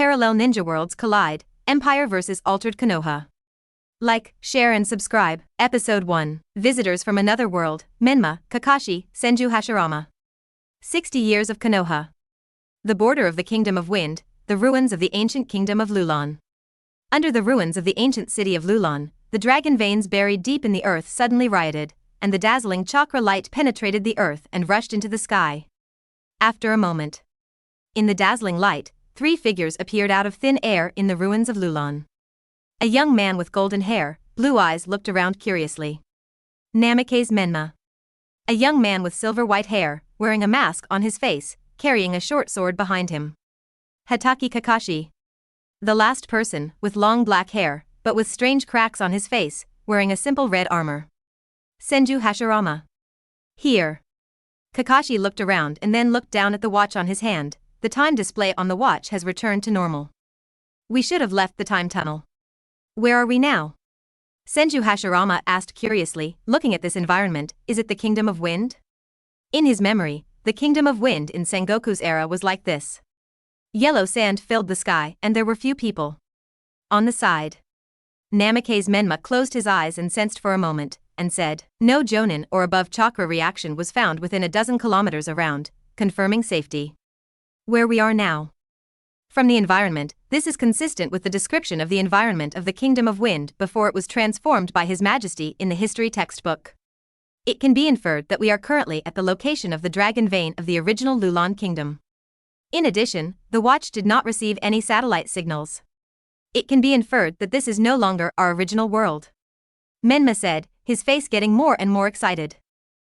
Parallel ninja worlds collide, Empire vs. Altered Konoha. Like, share and subscribe. Episode 1. Visitors from Another World, Menma, Kakashi, Senju Hashirama. 60 Years of Konoha. The border of the Kingdom of Wind, the ruins of the ancient Kingdom of Lulon. Under the ruins of the ancient city of Lulon, the dragon veins buried deep in the earth suddenly rioted, and the dazzling chakra light penetrated the earth and rushed into the sky. After a moment, in the dazzling light, 3 figures appeared out of thin air in the ruins of Lulon. A young man with golden hair, blue eyes looked around curiously. Namake's Menma. A young man with silver white hair, wearing a mask on his face, carrying a short sword behind him. Hatake Kakashi. The last person, with long black hair, but with strange cracks on his face, wearing a simple red armor. Senju Hashirama. Here. Kakashi looked around and then looked down at the watch on his hand. The time display on the watch has returned to normal. We should have left the time tunnel. Where are we now? Senju Hashirama asked curiously, looking at this environment. Is it the Kingdom of Wind? In his memory, the Kingdom of Wind in Sengoku's era was like this. Yellow sand filled the sky and there were few people. On the side. Namake's Menma closed his eyes and sensed for a moment, and said, no Jonin or above chakra reaction was found within a dozen kilometers around, confirming safety. Where we are now. From the environment, this is consistent with the description of the environment of the Kingdom of Wind before it was transformed by His Majesty in the history textbook. It can be inferred that we are currently at the location of the dragon vein of the original Lulon Kingdom. In addition, the watch did not receive any satellite signals. It can be inferred that this is no longer our original world. Menma said, his face getting more and more excited.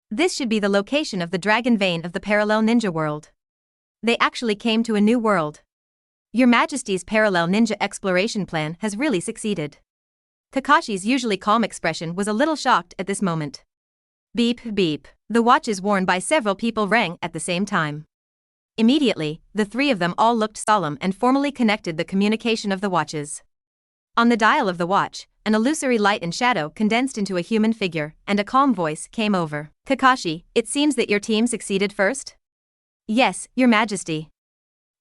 This should be the location of the dragon vein of the parallel ninja world. They actually came to a new world. Your Majesty's parallel ninja exploration plan has really succeeded. Kakashi's usually calm expression was a little shocked at this moment. Beep beep. The watches worn by several people rang at the same time. Immediately, the 3 of them all looked solemn and formally connected the communication of the watches. On the dial of the watch, an illusory light and shadow condensed into a human figure, and a calm voice came over. Kakashi, it seems that your team succeeded first? Yes, Your Majesty.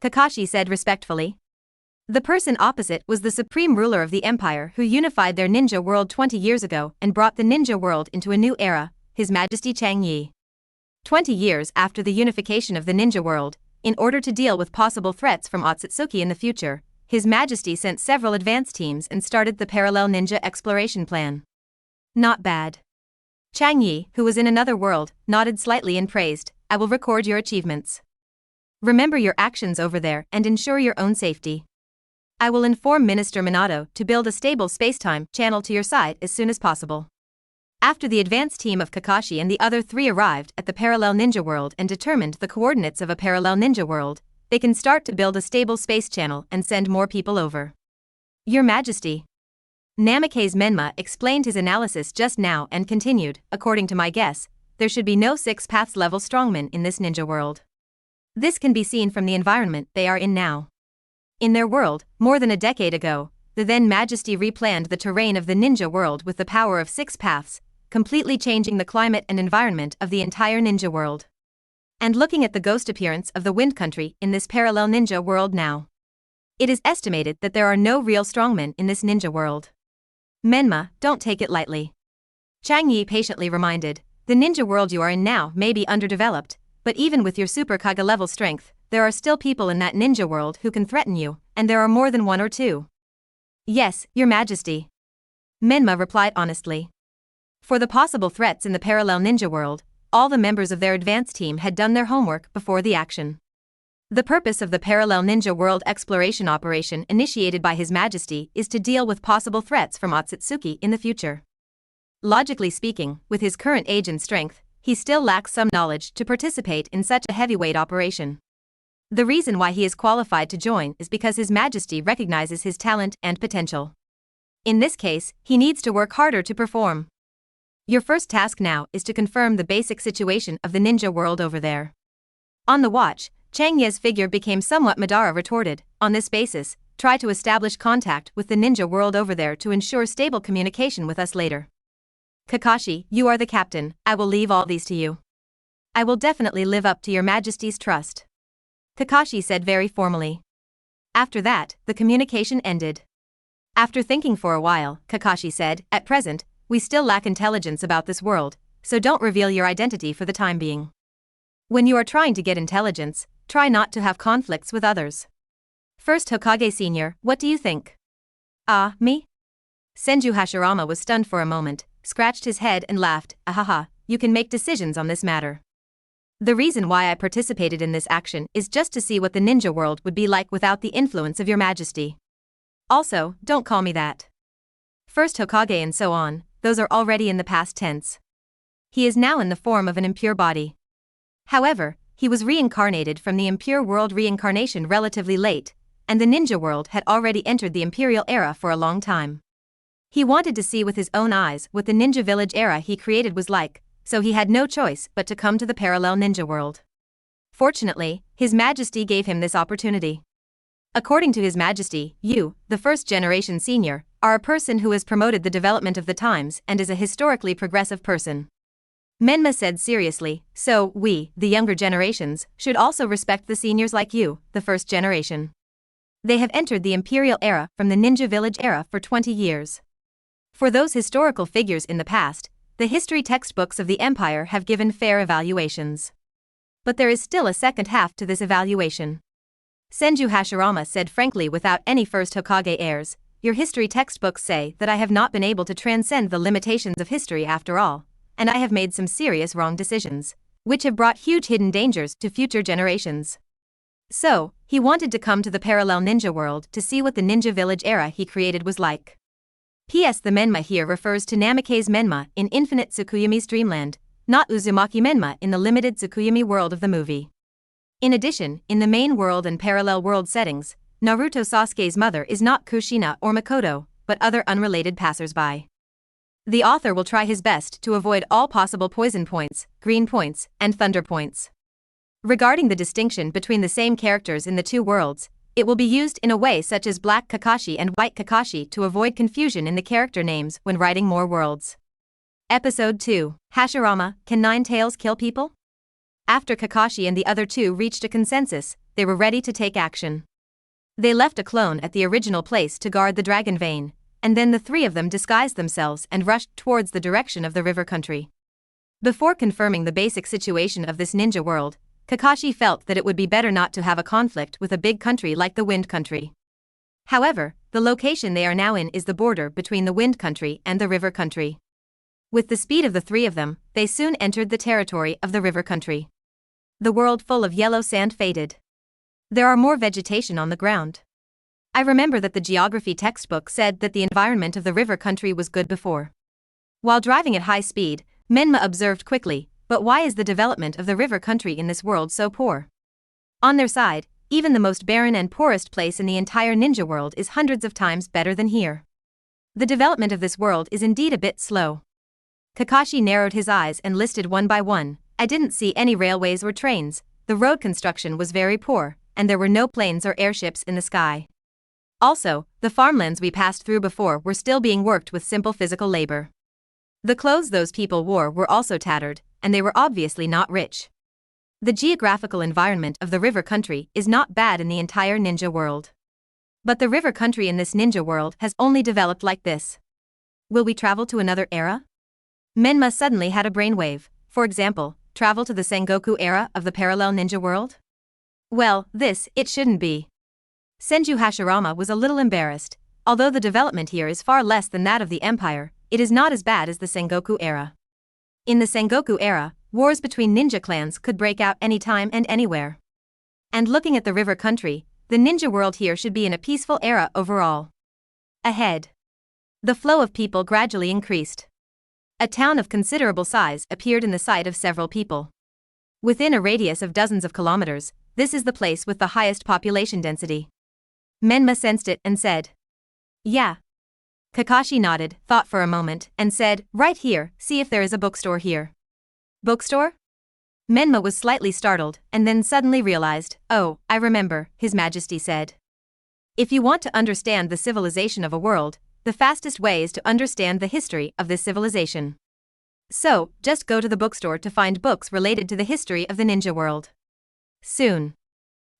Kakashi said respectfully. The person opposite was the supreme ruler of the empire who unified their ninja world 20 years ago and brought the ninja world into a new era, His Majesty Chang Ye. 20 years after the unification of the ninja world, in order to deal with possible threats from Otsutsuki in the future, His Majesty sent several advance teams and started the parallel ninja exploration plan. Not bad. Chang Ye, who was in another world, nodded slightly and praised, I will record your achievements. Remember your actions over there and ensure your own safety. I will inform Minister Minato to build a stable spacetime channel to your side as soon as possible. After the advance team of Kakashi and the other 3 arrived at the parallel ninja world and determined the coordinates of a parallel ninja world, they can start to build a stable space channel and send more people over. Your Majesty. Namake's Menma explained his analysis just now and continued, according to my guess, there should be no 6 paths level strongmen in this ninja world. This can be seen from the environment they are in now. In their world, more than a decade ago, the then Majesty replanned the terrain of the ninja world with the power of 6 paths, completely changing the climate and environment of the entire ninja world. And looking at the ghost appearance of the Wind Country in this parallel ninja world now. It is estimated that there are no real strongmen in this ninja world. Menma, don't take it lightly. Chang Ye patiently reminded, the ninja world you are in now may be underdeveloped, but even with your Super Kage level strength, there are still people in that ninja world who can threaten you, and there are more than 1 or 2. Yes, Your Majesty. Menma replied honestly. For the possible threats in the parallel ninja world, all the members of their advance team had done their homework before the action. The purpose of the parallel ninja world exploration operation initiated by His Majesty is to deal with possible threats from Otsutsuki in the future. Logically speaking, with his current age and strength, he still lacks some knowledge to participate in such a heavyweight operation. The reason why he is qualified to join is because His Majesty recognizes his talent and potential. In this case, he needs to work harder to perform. Your first task now is to confirm the basic situation of the ninja world over there. On the watch, Chang Ye's figure became somewhat Madara retorted, on this basis, try to establish contact with the ninja world over there to ensure stable communication with us later. Kakashi, you are the captain, I will leave all these to you. I will definitely live up to Your Majesty's trust. Kakashi said very formally. After that, the communication ended. After thinking for a while, Kakashi said, "At present, we still lack intelligence about this world, so don't reveal your identity for the time being. When you are trying to get intelligence, try not to have conflicts with others." First Hokage Senior, what do you think? Ah, me? Senju Hashirama was stunned for a moment, scratched his head and laughed. Ahaha, you can make decisions on this matter. The reason why I participated in this action is just to see what the ninja world would be like without the influence of your majesty. Also, don't call me that. First Hokage and so on, those are already in the past tense. He is now in the form of an impure body. However, he was reincarnated from the impure world reincarnation relatively late, and the ninja world had already entered the Imperial era for a long time. He wanted to see with his own eyes what the ninja village era he created was like, so he had no choice but to come to the parallel ninja world. Fortunately, His Majesty gave him this opportunity. According to His Majesty, you, the first generation senior, are a person who has promoted the development of the times and is a historically progressive person. Menma said seriously, so we, the younger generations, should also respect the seniors like you, the first generation. They have entered the Imperial era from the Ninja Village era for 20 years. For those historical figures in the past, the history textbooks of the Empire have given fair evaluations. But there is still a second half to this evaluation. Senju Hashirama said frankly without any first Hokage airs, your history textbooks say that I have not been able to transcend the limitations of history after all, and I have made some serious wrong decisions, which have brought huge hidden dangers to future generations. So, he wanted to come to the parallel ninja world to see what the ninja village era he created was like. P.S. The Menma here refers to Namikaze Menma in Infinite Tsukuyami's Dreamland, not Uzumaki Menma in the limited Tsukuyami world of the movie. In addition, in the main world and parallel world settings, Naruto Sasuke's mother is not Kushina or Makoto, but other unrelated passersby. The author will try his best to avoid all possible poison points, green points, and thunder points. Regarding the distinction between the same characters in the two worlds, it will be used in a way such as Black Kakashi and White Kakashi to avoid confusion in the character names when writing more worlds. Episode 2, Hashirama, can Nine Tails kill people? After Kakashi and the other two reached a consensus, they were ready to take action. They left a clone at the original place to guard the dragon vein, and then the three of them disguised themselves and rushed towards the direction of the river country. Before confirming the basic situation of this ninja world, Kakashi felt that it would be better not to have a conflict with a big country like the Wind Country. However, the location they are now in is the border between the Wind Country and the River Country. With the speed of the three of them, they soon entered the territory of the River Country. The world full of yellow sand faded. There are more vegetation on the ground. I remember that the geography textbook said that the environment of the River Country was good before. While driving at high speed, Menma observed quickly, but why is the development of the river country in this world so poor? On their side, even the most barren and poorest place in the entire ninja world is hundreds of times better than here. The development of this world is indeed a bit slow. Kakashi narrowed his eyes and listed one by one. I didn't see any railways or trains, the road construction was very poor, and there were no planes or airships in the sky. Also, the farmlands we passed through before were still being worked with simple physical labor. The clothes those people wore were also tattered, and they were obviously not rich. The geographical environment of the river country is not bad in the entire ninja world. But the river country in this ninja world has only developed like this. Will we travel to another era? Menma suddenly had a brainwave. For example, travel to the Sengoku era of the parallel ninja world? Well, it shouldn't be. Senju Hashirama was a little embarrassed. Although the development here is far less than that of the Empire, it is not as bad as the Sengoku era. In the Sengoku era, wars between ninja clans could break out anytime and anywhere. And looking at the river country, the ninja world here should be in a peaceful era overall. Ahead. The flow of people gradually increased. A town of considerable size appeared in the sight of several people. Within a radius of dozens of kilometers, this is the place with the highest population density. Menma sensed it and said, "Yeah." Kakashi nodded, thought for a moment, and said, "Right here, see if there is a bookstore here." Bookstore? Menma was slightly startled, and then suddenly realized, "Oh, I remember," His Majesty said. If you want to understand the civilization of a world, the fastest way is to understand the history of this civilization. So, just go to the bookstore to find books related to the history of the ninja world. Soon.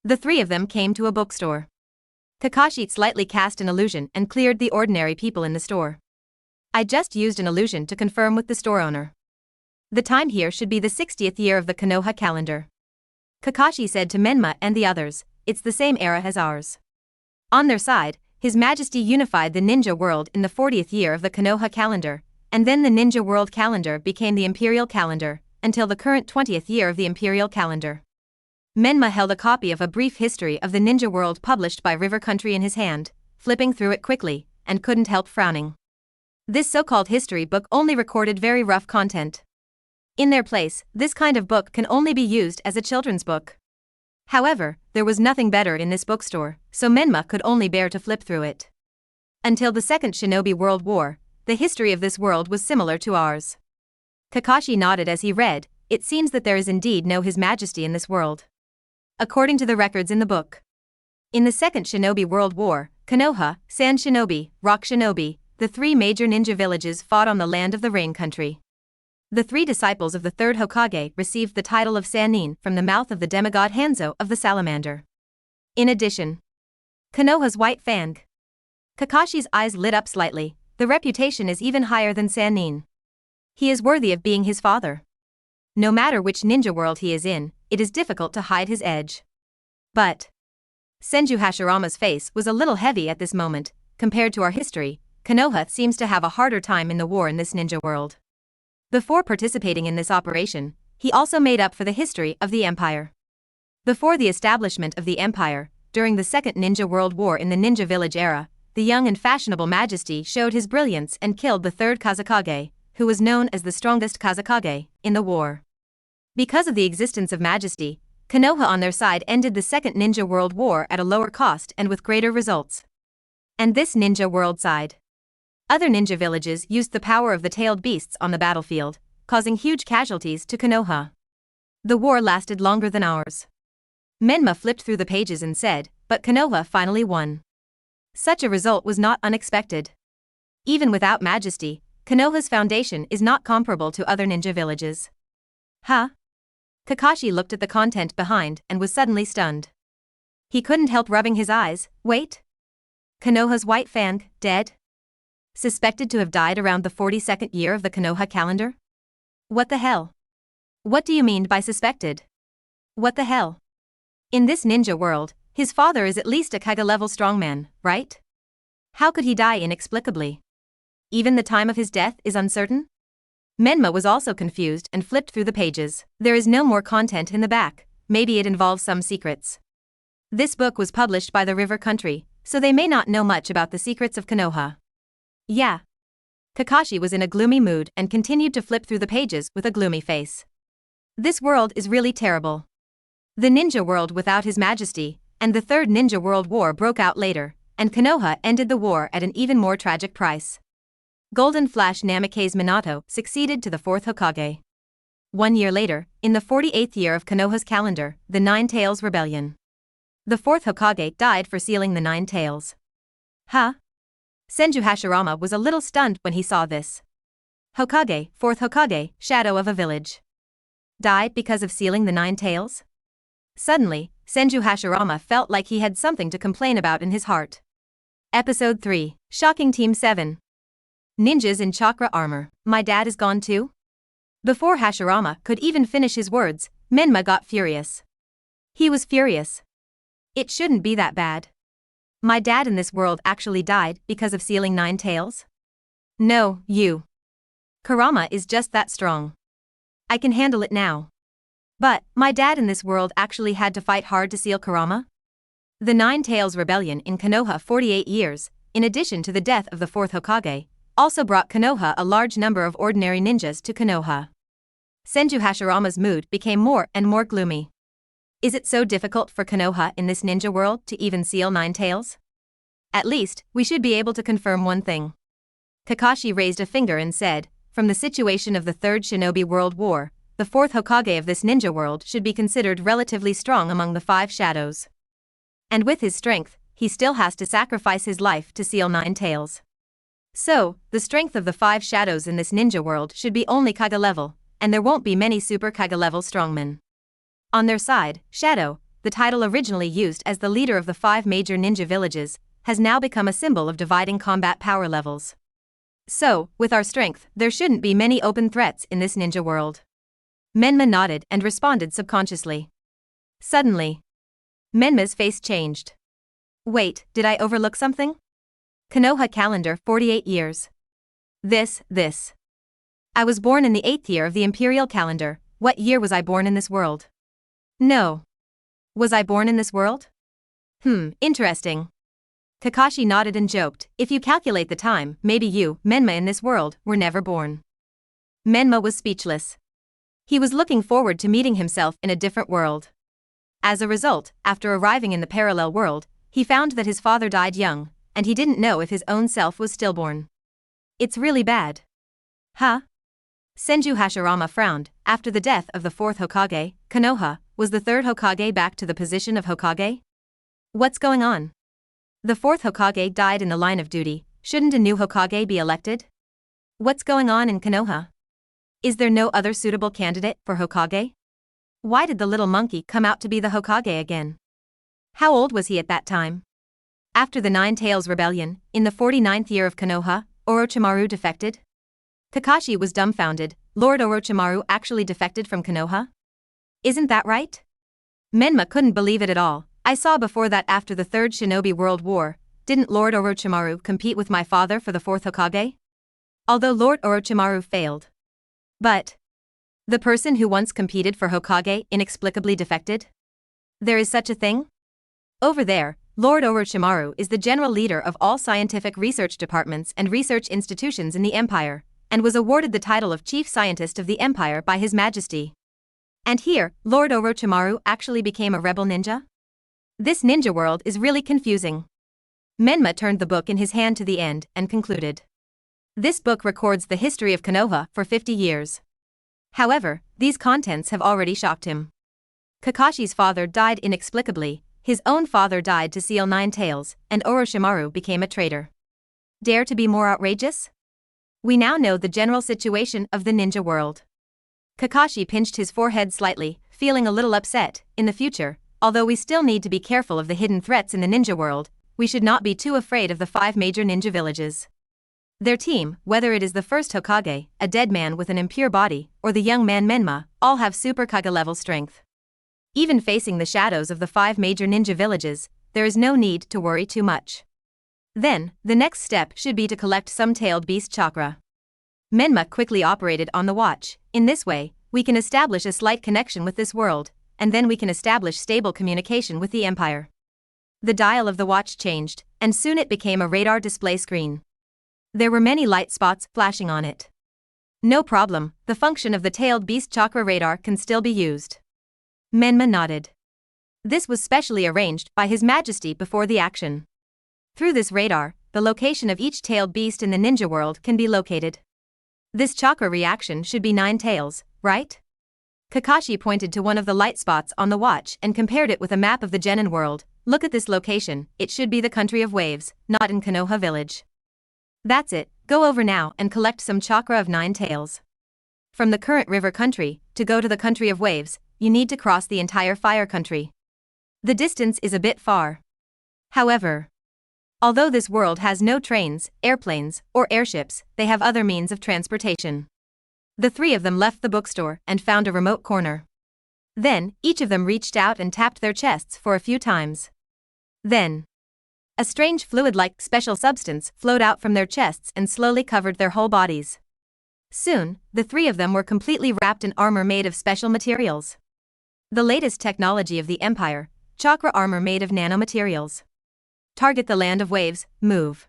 The three of them came to a bookstore. Kakashi slightly cast an illusion and cleared the ordinary people in the store. I just used an illusion to confirm with the store owner. The time here should be the 60th year of the Konoha calendar. Kakashi said to Menma and the others, it's the same era as ours. On their side, His Majesty unified the ninja world in the 40th year of the Konoha calendar, and then the ninja world calendar became the Imperial calendar, until the current 20th year of the Imperial calendar. Menma held a copy of A Brief History of the Ninja World published by River Country in his hand, flipping through it quickly, and couldn't help frowning. This so-called history book only recorded very rough content. In their place, this kind of book can only be used as a children's book. However, there was nothing better in this bookstore, so Menma could only bear to flip through it. Until the Second Shinobi World War, the history of this world was similar to ours. Kakashi nodded as he read, it seems that there is indeed no His Majesty in this world. According to the records in the book. In the Second Shinobi World War, Konoha, Sand Shinobi, Rock Shinobi, the three major ninja villages fought on the land of the Rain Country. The three disciples of the third Hokage received the title of Sannin from the mouth of the demigod Hanzo of the Salamander. In addition, Konoha's White Fang. Kakashi's eyes lit up slightly, the reputation is even higher than Sannin. He is worthy of being his father. No matter which ninja world he is in, it is difficult to hide his edge. But Senju Hashirama's face was a little heavy at this moment. Compared to our history, Konoha seems to have a harder time in the war in this ninja world. Before participating in this operation, he also made up for the history of the empire. Before the establishment of the empire, during the Second Ninja World War in the Ninja Village era, the young and fashionable Majesty showed his brilliance and killed the third Kazekage, who was known as the strongest Kazekage, in the war. Because of the existence of Majesty, Konoha on their side ended the Second Ninja World War at a lower cost and with greater results. And this ninja world side. Other ninja villages used the power of the tailed beasts on the battlefield, causing huge casualties to Konoha. The war lasted longer than ours. Menma flipped through the pages and said, but Konoha finally won. Such a result was not unexpected. Even without Majesty, Konoha's foundation is not comparable to other ninja villages. Huh? Kakashi looked at the content behind and was suddenly stunned. He couldn't help rubbing his eyes. Wait? Konoha's White Fang, dead? Suspected to have died around the 42nd year of the Konoha calendar? What the hell? What do you mean by suspected? What the hell? In this ninja world, his father is at least a Kage-level strongman, right? How could he die inexplicably? Even the time of his death is uncertain? Menma was also confused and flipped through the pages. There is no more content in the back, maybe it involves some secrets. This book was published by the River Country, so they may not know much about the secrets of Konoha. Yeah. Kakashi was in a gloomy mood and continued to flip through the pages with a gloomy face. This world is really terrible. The ninja world without His Majesty, and the Third Ninja World War broke out later, and Konoha ended the war at an even more tragic price. Golden Flash Namikaze Minato succeeded to the fourth Hokage. 1 year later, in the 48th year of Konoha's calendar, the Nine Tails Rebellion. The fourth Hokage died for sealing the Nine Tails. Huh? Senju Hashirama was a little stunned when he saw this. Hokage, fourth Hokage, shadow of a village. Died because of sealing the Nine Tails? Suddenly, Senju Hashirama felt like he had something to complain about in his heart. Episode 3, Shocking Team 7. Ninjas in chakra armor, my dad is gone too? Before Hashirama could even finish his words, Menma got furious. He was furious. It shouldn't be that bad. My dad in this world actually died because of sealing Nine Tails? No, you. Kurama is just that strong. I can handle it now. But, my dad in this world actually had to fight hard to seal Kurama? The Nine Tails Rebellion in Konoha 48 years, in addition to the death of the fourth Hokage, also brought Konoha a large number of ordinary ninjas to Konoha. Senju Hashirama's mood became more and more gloomy. Is it so difficult for Konoha in this ninja world to even seal Nine Tails? At least, we should be able to confirm one thing. Kakashi raised a finger and said, from the situation of the Third Shinobi World War, the fourth Hokage of this ninja world should be considered relatively strong among the five shadows. And with his strength, he still has to sacrifice his life to seal Nine Tails. So, the strength of the five shadows in this ninja world should be only Kage level, and there won't be many super Kage level strongmen. On their side, Shadow, the title originally used as the leader of the 5 major ninja villages, has now become a symbol of dividing combat power levels. So, with our strength, there shouldn't be many open threats in this ninja world. Menma nodded and responded subconsciously. Suddenly, Menma's face changed. Wait, did I overlook something? Konoha calendar 48 years. This. I was born in the 8th year of the Imperial calendar. What year was I born in this world? No. Was I born in this world? Interesting. Kakashi nodded and joked, if you calculate the time, maybe you, Menma in this world, were never born. Menma was speechless. He was looking forward to meeting himself in a different world. As a result, after arriving in the parallel world, he found that his father died young, and he didn't know if his own self was stillborn. It's really bad. Huh? Senju Hashirama frowned. After the death of the 4th Hokage, Konoha, was the 3rd Hokage back to the position of Hokage? What's going on? The 4th Hokage died in the line of duty, shouldn't a new Hokage be elected? What's going on in Konoha? Is there no other suitable candidate for Hokage? Why did the little monkey come out to be the Hokage again? How old was he at that time? After the Nine Tails Rebellion, in the 49th year of Konoha, Orochimaru defected? Kakashi was dumbfounded. Lord Orochimaru actually defected from Konoha? Isn't that right? Menma couldn't believe it at all. I saw before that after the 3rd Shinobi World War, didn't Lord Orochimaru compete with my father for the 4th Hokage? Although Lord Orochimaru failed. But the person who once competed for Hokage inexplicably defected? There is such a thing? Over there, Lord Orochimaru is the general leader of all scientific research departments and research institutions in the Empire, and was awarded the title of Chief Scientist of the Empire by His Majesty. And here, Lord Orochimaru actually became a rebel ninja? This ninja world is really confusing. Menma turned the book in his hand to the end and concluded. This book records the history of Konoha for 50 years. However, these contents have already shocked him. Kakashi's father died inexplicably, his own father died to seal 9 tails, and Orochimaru became a traitor. Dare to be more outrageous? We now know the general situation of the ninja world. Kakashi pinched his forehead slightly, feeling a little upset. In the future, although we still need to be careful of the hidden threats in the ninja world, we should not be too afraid of the 5 major ninja villages. Their team, whether it is the first Hokage, a dead man with an impure body, or the young man Menma, all have Super Kage level strength. Even facing the shadows of the 5 major ninja villages, there is no need to worry too much. Then, the next step should be to collect some tailed beast chakra. Menma quickly operated on the watch. In this way, we can establish a slight connection with this world, and then we can establish stable communication with the Empire. The dial of the watch changed, and soon it became a radar display screen. There were many light spots flashing on it. No problem, the function of the tailed beast chakra radar can still be used. Menma nodded. This was specially arranged by His Majesty before the action. Through this radar, the location of each tailed beast in the ninja world can be located. This chakra reaction should be 9 tails, right? Kakashi pointed to one of the light spots on the watch and compared it with a map of the Genin world. Look at this location, it should be the country of waves, not in Konoha village. That's it, go over now and collect some chakra of 9 tails. From the current river country, to go to the country of waves, you need to cross the entire fire country. The distance is a bit far. However, although this world has no trains, airplanes, or airships, they have other means of transportation. The 3 of them left the bookstore and found a remote corner. Then, each of them reached out and tapped their chests for a few times. Then, a strange fluid-like special substance flowed out from their chests and slowly covered their whole bodies. Soon, the 3 of them were completely wrapped in armor made of special materials. The latest technology of the Empire, chakra armor made of nanomaterials. Target the land of waves, move.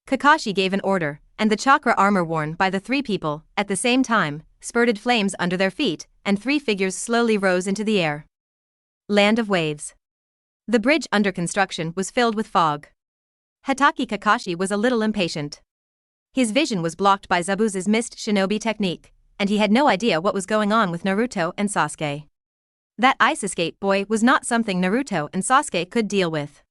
Kakashi gave an order, and the chakra armor worn by the 3 people, at the same time, spurted flames under their feet, and 3 figures slowly rose into the air. Land of waves. The bridge under construction was filled with fog. Hatake Kakashi was a little impatient. His vision was blocked by Zabuza's mist shinobi technique, and he had no idea what was going on with Naruto and Sasuke. That ice escape boy was not something Naruto and Sasuke could deal with.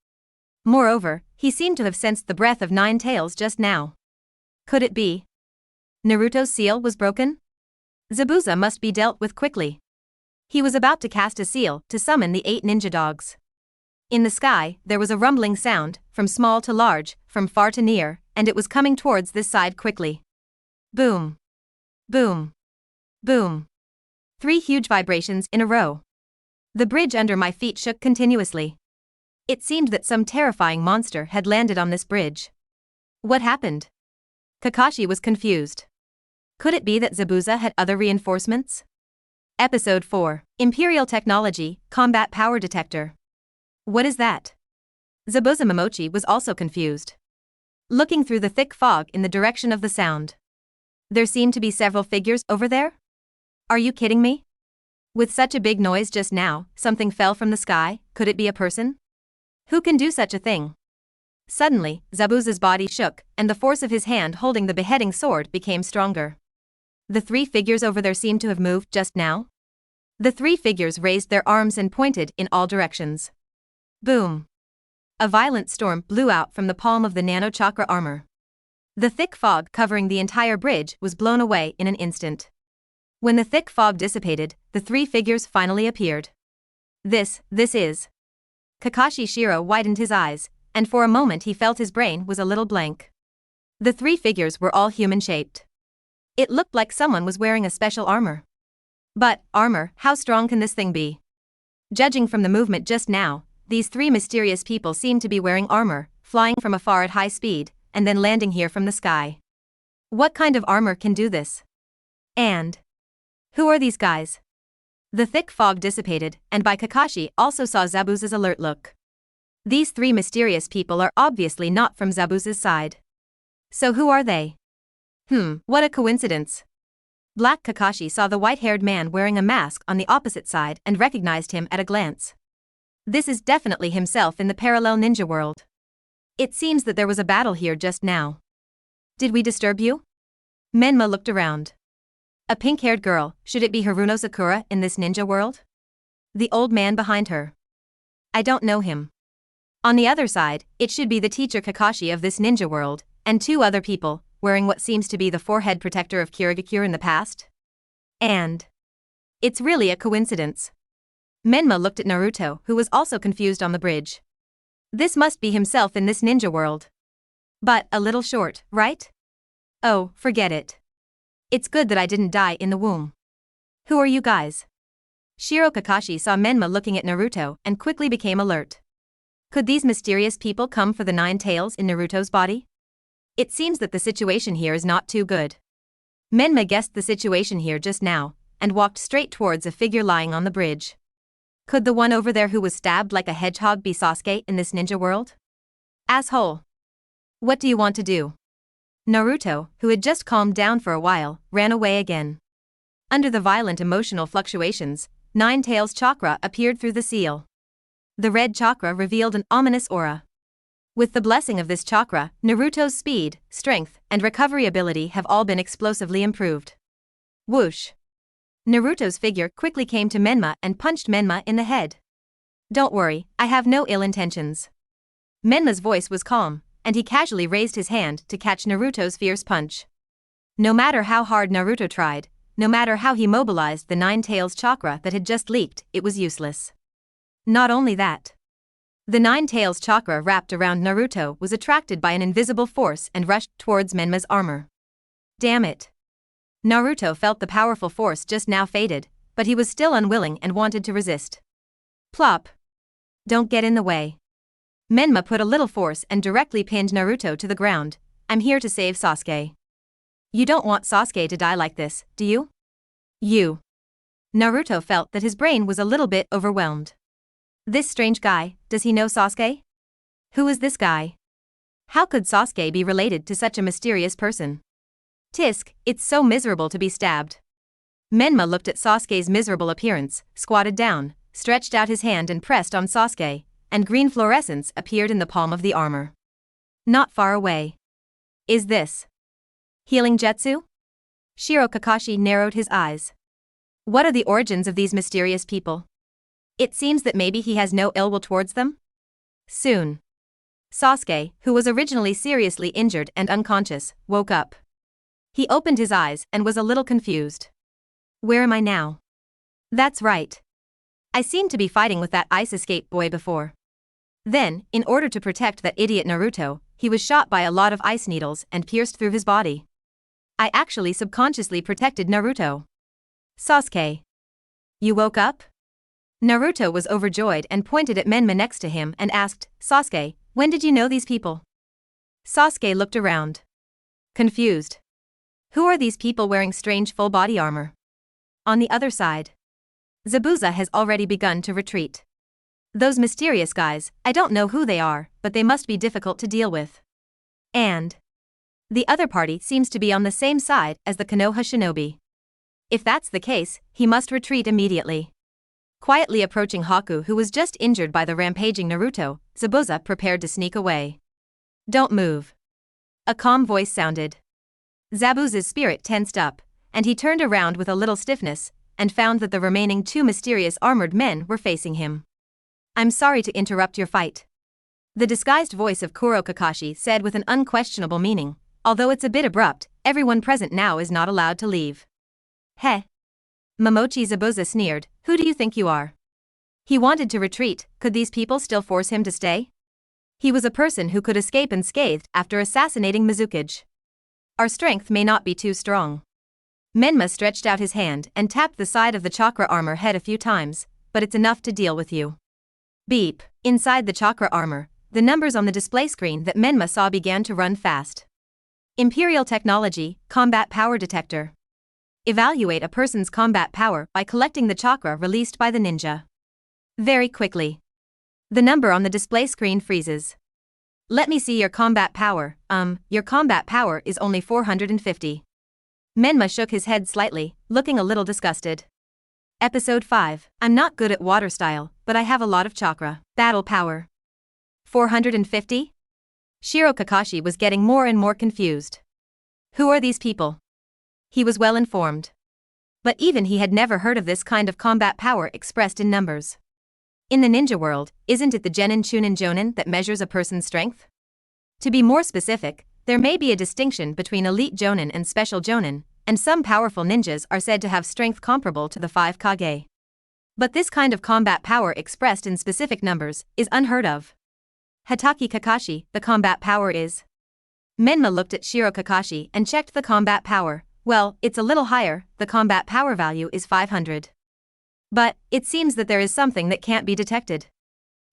Moreover, he seemed to have sensed the breath of 9 tails just now. Could it be Naruto's seal was broken? Zabuza must be dealt with quickly. He was about to cast a seal to summon the 8 ninja dogs. In the sky, there was a rumbling sound, from small to large, from far to near, and it was coming towards this side quickly. Boom. Boom. Boom. 3 huge vibrations in a row. The bridge under my feet shook continuously. It seemed that some terrifying monster had landed on this bridge. What happened? Kakashi was confused. Could it be that Zabuza had other reinforcements? Episode 4. Imperial Technology, Combat Power Detector. What is that? Zabuza Momochi was also confused. Looking through the thick fog in the direction of the sound. There seemed to be several figures over there? Are you kidding me? With such a big noise just now, something fell from the sky. Could it be a person? Who can do such a thing? Suddenly, Zabuza's body shook, and the force of his hand holding the beheading sword became stronger. The 3 figures over there seemed to have moved just now. The 3 figures raised their arms and pointed in all directions. Boom. A violent storm blew out from the palm of the nano-chakra armor. The thick fog covering the entire bridge was blown away in an instant. When the thick fog dissipated, the 3 figures finally appeared. This is. Kakashi Shiro widened his eyes, and for a moment he felt his brain was a little blank. The 3 figures were all human-shaped. It looked like someone was wearing a special armor. But, armor, how strong can this thing be? Judging from the movement just now, these 3 mysterious people seemed to be wearing armor, flying from afar at high speed, and then landing here from the sky. What kind of armor can do this? And who are these guys? The thick fog dissipated, and by Kakashi also saw Zabuza's alert look. These 3 mysterious people are obviously not from Zabuza's side. So who are they? What a coincidence. Black Kakashi saw the white-haired man wearing a mask on the opposite side and recognized him at a glance. This is definitely himself in the parallel ninja world. It seems that there was a battle here just now. Did we disturb you? Menma looked around. A pink-haired girl, should it be Haruno Sakura in this ninja world? The old man behind her. I don't know him. On the other side, it should be the teacher Kakashi of this ninja world, and 2 other people, wearing what seems to be the forehead protector of Kirigakure in the past. And it's really a coincidence. Menma looked at Naruto, who was also confused on the bridge. This must be himself in this ninja world. But a little short, right? Oh, forget it. It's good that I didn't die in the womb. Who are you guys? Shiro Kakashi saw Menma looking at Naruto and quickly became alert. Could these mysterious people come for the 9 tails in Naruto's body? It seems that the situation here is not too good. Menma guessed the situation here just now, and walked straight towards a figure lying on the bridge. Could the one over there who was stabbed like a hedgehog be Sasuke in this ninja world? Asshole. What do you want to do? Naruto, who had just calmed down for a while, ran away again. Under the violent emotional fluctuations, 9 tails chakra appeared through the seal. The red chakra revealed an ominous aura. With the blessing of this chakra, Naruto's speed, strength, and recovery ability have all been explosively improved. Whoosh. Naruto's figure quickly came to Menma and punched Menma in the head. Don't worry, I have no ill intentions. Menma's voice was calm, and he casually raised his hand to catch Naruto's fierce punch. No matter how hard Naruto tried, no matter how he mobilized the 9 tails chakra that had just leaked, it was useless. Not only that. The 9 tails chakra wrapped around Naruto was attracted by an invisible force and rushed towards Menma's armor. Damn it. Naruto felt the powerful force just now faded, but he was still unwilling and wanted to resist. Plop. Don't get in the way. Menma put a little force and directly pinned Naruto to the ground. I'm here to save Sasuke. You don't want Sasuke to die like this, do you? You. Naruto felt that his brain was a little bit overwhelmed. This strange guy, does he know Sasuke? Who is this guy? How could Sasuke be related to such a mysterious person? Tisk, it's so miserable to be stabbed. Menma looked at Sasuke's miserable appearance, squatted down, stretched out his hand and pressed on Sasuke, and green fluorescence appeared in the palm of the armor. Not far away. Is this healing jutsu? Shiro Kakashi narrowed his eyes. What are the origins of these mysterious people? It seems that maybe he has no ill will towards them? Soon. Sasuke, who was originally seriously injured and unconscious, woke up. He opened his eyes and was a little confused. Where am I now? That's right. I seemed to be fighting with that ice escape boy before. Then, in order to protect that idiot Naruto, he was shot by a lot of ice needles and pierced through his body. I actually subconsciously protected Naruto. Sasuke. You woke up? Naruto was overjoyed and pointed at Menma next to him and asked, Sasuke, when did you know these people? Sasuke looked around. Confused. Who are these people wearing strange full body armor? On the other side. Zabuza has already begun to retreat. Those mysterious guys, I don't know who they are, but they must be difficult to deal with. And the other party seems to be on the same side as the Konoha shinobi. If that's the case, he must retreat immediately. Quietly approaching Haku, who was just injured by the rampaging Naruto, Zabuza prepared to sneak away. Don't move. A calm voice sounded. Zabuza's spirit tensed up, and he turned around with a little stiffness, and found that the remaining two mysterious armored men were facing him. I'm sorry to interrupt your fight. The disguised voice of Kuro Kakashi said with an unquestionable meaning, although it's a bit abrupt, everyone present now is not allowed to leave. Heh. Momochi Zabuza sneered, who do you think you are? He wanted to retreat, could these people still force him to stay? He was a person who could escape unscathed after assassinating Mizukage. Our strength may not be too strong. Menma stretched out his hand and tapped the side of the chakra armor head a few times, but it's enough to deal with you. Beep. Inside the chakra armor, the numbers on the display screen that Menma saw began to run fast. Imperial technology, combat power detector. Evaluate a person's combat power by collecting the chakra released by the ninja. Very quickly. The number on the display screen freezes. Let me see your combat power. Your combat power is only 450. Menma shook his head slightly, looking a little disgusted. Episode 5. I'm not good at water style, but I have a lot of chakra. Battle power. 450? Shiro Kakashi was getting more and more confused. Who are these people? He was well informed. But even he had never heard of this kind of combat power expressed in numbers. In the ninja world, isn't it the Genin Chunin Jonin that measures a person's strength? To be more specific, there may be a distinction between elite Jonin and special Jonin, and some powerful ninjas are said to have strength comparable to the 5 Kage. But this kind of combat power expressed in specific numbers is unheard of. Hatake Kakashi, the combat power is? Menma looked at Shiro Kakashi and checked the combat power. Well, it's a little higher, the combat power value is 500. But it seems that there is something that can't be detected.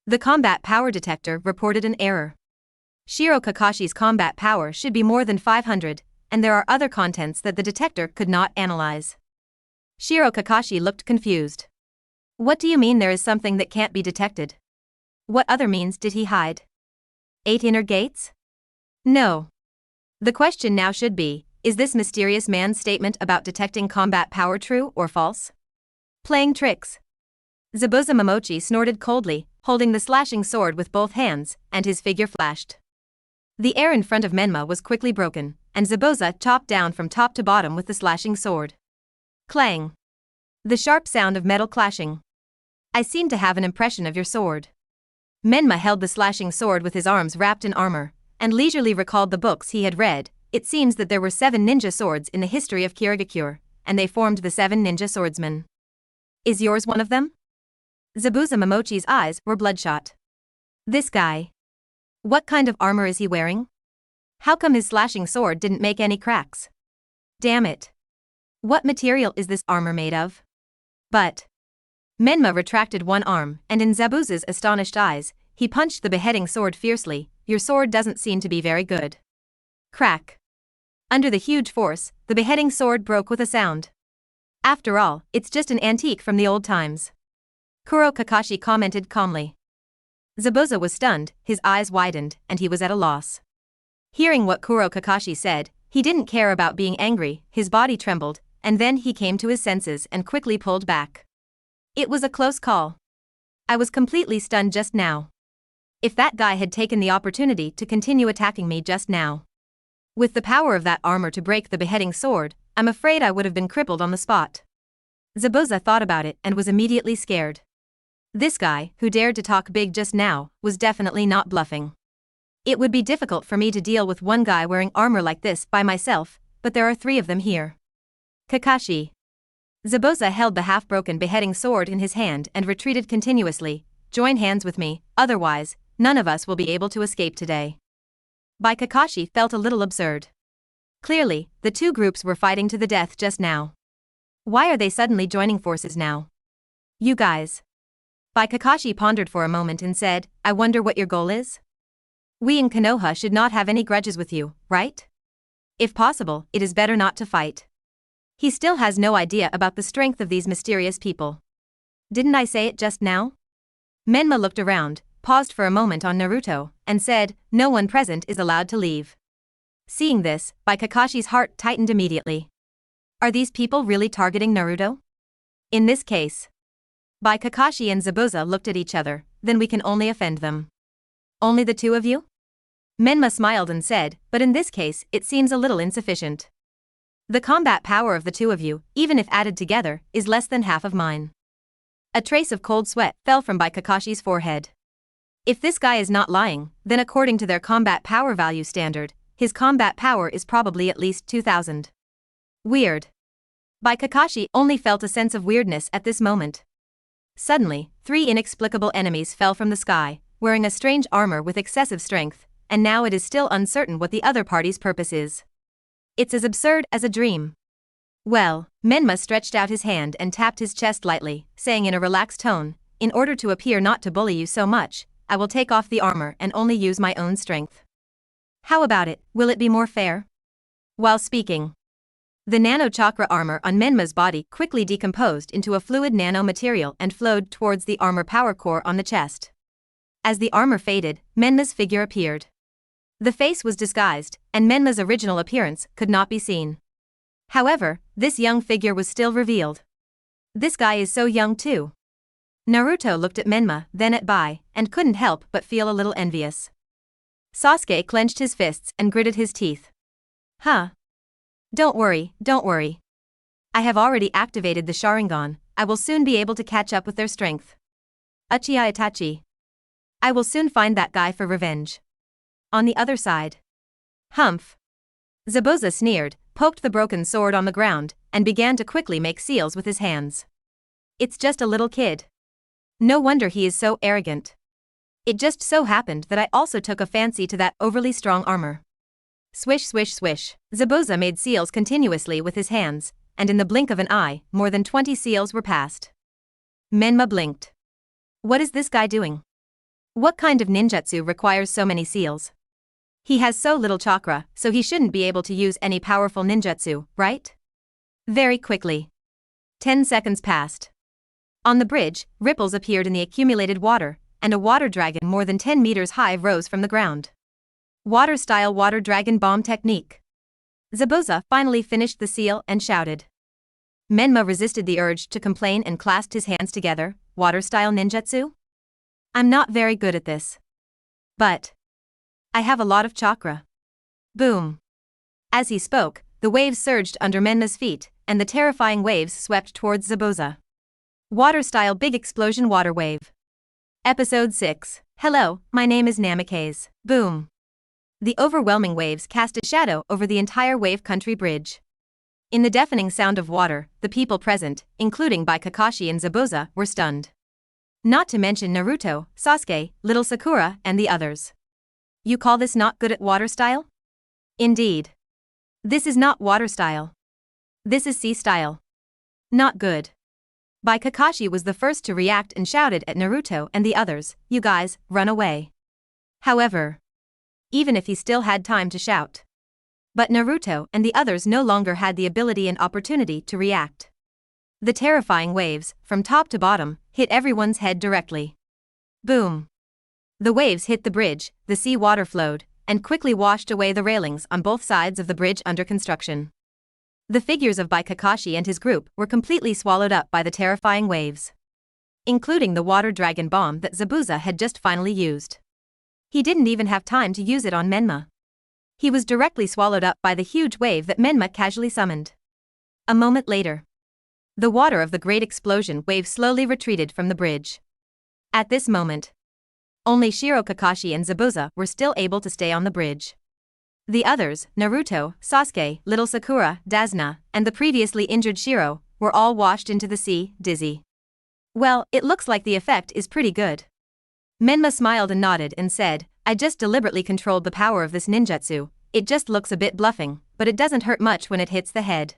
The combat power detector reported an error. Shiro Kakashi's combat power should be more than 500, and there are other contents that the detector could not analyze. Shiro Kakashi looked confused. What do you mean there is something that can't be detected? What other means did he hide? 8 inner gates? No. The question now should be, is this mysterious man's statement about detecting combat power true or false? Playing tricks. Zabuza Momochi snorted coldly, holding the slashing sword with both hands, and his figure flashed. The air in front of Menma was quickly broken, and Zabuza chopped down from top to bottom with the slashing sword. Clang. The sharp sound of metal clashing. I seem to have an impression of your sword. Menma held the slashing sword with his arms wrapped in armor, and leisurely recalled the books he had read. It seems that there were 7 ninja swords in the history of Kyogakure, and they formed the 7 ninja swordsmen. Is yours one of them? Zabuza Momochi's eyes were bloodshot. This guy. What kind of armor is he wearing? How come his slashing sword didn't make any cracks? Damn it. What material is this armor made of? But Menma retracted one arm, and in Zabuza's astonished eyes, he punched the beheading sword fiercely. Your sword doesn't seem to be very good. Crack. Under the huge force, the beheading sword broke with a sound. After all, it's just an antique from the old times. Kuro Kakashi commented calmly. Zabuza was stunned, his eyes widened, and he was at a loss. Hearing what Kuro Kakashi said, he didn't care about being angry, his body trembled, and then he came to his senses and quickly pulled back. It was a close call. I was completely stunned just now. If that guy had taken the opportunity to continue attacking me just now. With the power of that armor to break the beheading sword, I'm afraid I would have been crippled on the spot. Zabuza thought about it and was immediately scared. This guy, who dared to talk big just now, was definitely not bluffing. It would be difficult for me to deal with one guy wearing armor like this by myself, but there are 3 of them here. Kakashi. Zabuza held the half-broken beheading sword in his hand and retreated continuously. Join hands with me, otherwise, none of us will be able to escape today. Kakashi felt a little absurd. Clearly, the two groups were fighting to the death just now. Why are they suddenly joining forces now? You guys. Kakashi pondered for a moment and said, I wonder what your goal is? We in Konoha should not have any grudges with you, right? If possible, it is better not to fight. He still has no idea about the strength of these mysterious people. Didn't I say it just now? Menma looked around, paused for a moment on Naruto, and said, no one present is allowed to leave. Seeing this, Kakashi's heart tightened immediately. Are these people really targeting Naruto? In this case, Kakashi and Zabuza looked at each other, then we can only offend them. Only the two of you? Menma smiled and said, but in this case, it seems a little insufficient. The combat power of the two of you, even if added together, is less than half of mine. A trace of cold sweat fell from Kakashi's forehead. If this guy is not lying, then according to their combat power value standard, his combat power is probably at least 2000. Weird. Kakashi only felt a sense of weirdness at this moment. Suddenly, 3 inexplicable enemies fell from the sky, wearing a strange armor with excessive strength, and now it is still uncertain what the other party's purpose is. It's as absurd as a dream. Well, Menma stretched out his hand and tapped his chest lightly, saying in a relaxed tone, in order to appear not to bully you so much, I will take off the armor and only use my own strength. How about it, will it be more fair? While speaking, the nano-chakra armor on Menma's body quickly decomposed into a fluid nano-material and flowed towards the armor power core on the chest. As the armor faded, Menma's figure appeared. The face was disguised, and Menma's original appearance could not be seen. However, this young figure was still revealed. This guy is so young too. Naruto looked at Menma, then at Bai, and couldn't help but feel a little envious. Sasuke clenched his fists and gritted his teeth. Huh? Don't worry, don't worry. I have already activated the Sharingan, I will soon be able to catch up with their strength. Uchiha Itachi. I will soon find that guy for revenge. On the other side. Humph. Zabuza sneered, poked the broken sword on the ground, and began to quickly make seals with his hands. It's just a little kid. No wonder he is so arrogant. It just so happened that I also took a fancy to that overly strong armor. Swish swish swish, Zabuza made seals continuously with his hands, and in the blink of an eye, more than 20 seals were passed. Menma blinked. What is this guy doing? What kind of ninjutsu requires so many seals? He has so little chakra, so he shouldn't be able to use any powerful ninjutsu, right? Very quickly. 10 seconds passed. On the bridge, ripples appeared in the accumulated water, and a water dragon more than 10 meters high rose from the ground. Water-style water dragon bomb technique. Zabuza finally finished the seal and shouted. Menma resisted the urge to complain and clasped his hands together, water-style ninjutsu? I'm not very good at this. But I have a lot of chakra. Boom. As he spoke, the waves surged under Menma's feet, and the terrifying waves swept towards Zabuza. Water-style big explosion water wave. Episode 6. Hello, my name is Namikaze. Boom. The overwhelming waves cast a shadow over the entire wave country bridge. In the deafening sound of water, the people present, including Kakashi and Zabuza, were stunned. Not to mention Naruto, Sasuke, little Sakura, and the others. You call this not good at water style? Indeed. This is not water style. This is sea style. Not good. Kakashi was the first to react and shouted at Naruto and the others, you guys, run away. However, even if he still had time to shout. But Naruto and the others no longer had the ability and opportunity to react. The terrifying waves, from top to bottom, hit everyone's head directly. Boom. The waves hit the bridge, the sea water flowed, and quickly washed away the railings on both sides of the bridge under construction. The figures of Kakashi and his group were completely swallowed up by the terrifying waves. Including the water dragon bomb that Zabuza had just finally used. He didn't even have time to use it on Menma. He was directly swallowed up by the huge wave that Menma casually summoned. A moment later, the water of the great explosion wave slowly retreated from the bridge. At this moment, only Shiro Kakashi and Zabuza were still able to stay on the bridge. The others, Naruto, Sasuke, little Sakura, Dazna, and the previously injured Shiro, were all washed into the sea, dizzy. Well, it looks like the effect is pretty good. Menma smiled and nodded and said, I just deliberately controlled the power of this ninjutsu. It just looks a bit bluffing, but it doesn't hurt much when it hits the head.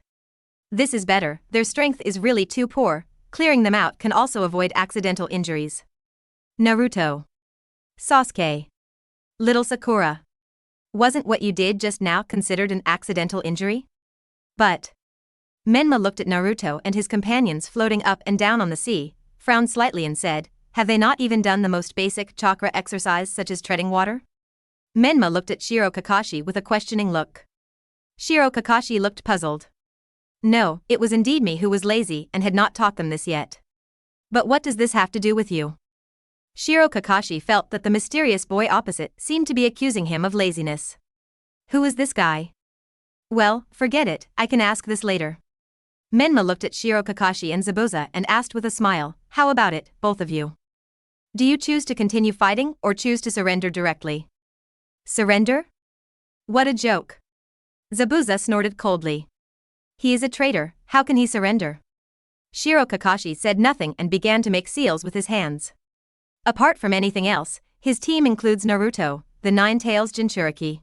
This is better, their strength is really too poor, clearing them out can also avoid accidental injuries. Naruto. Sasuke. Little Sakura. Wasn't what you did just now considered an accidental injury? But. Menma looked at Naruto and his companions floating up and down on the sea, frowned slightly and said, have they not even done the most basic chakra exercise such as treading water? Menma looked at Shiro Kakashi with a questioning look. Shiro Kakashi looked puzzled. No, it was indeed me who was lazy and had not taught them this yet. But what does this have to do with you? Shiro Kakashi felt that the mysterious boy opposite seemed to be accusing him of laziness. Who is this guy? Well, forget it, I can ask this later. Menma looked at Shiro Kakashi and Zabuza and asked with a smile, how about it, both of you? Do you choose to continue fighting or choose to surrender directly? Surrender? What a joke. Zabuza snorted coldly. He is a traitor, how can he surrender? Shiro Kakashi said nothing and began to make seals with his hands. Apart from anything else, his team includes Naruto, the Nine-Tails Jinchuriki.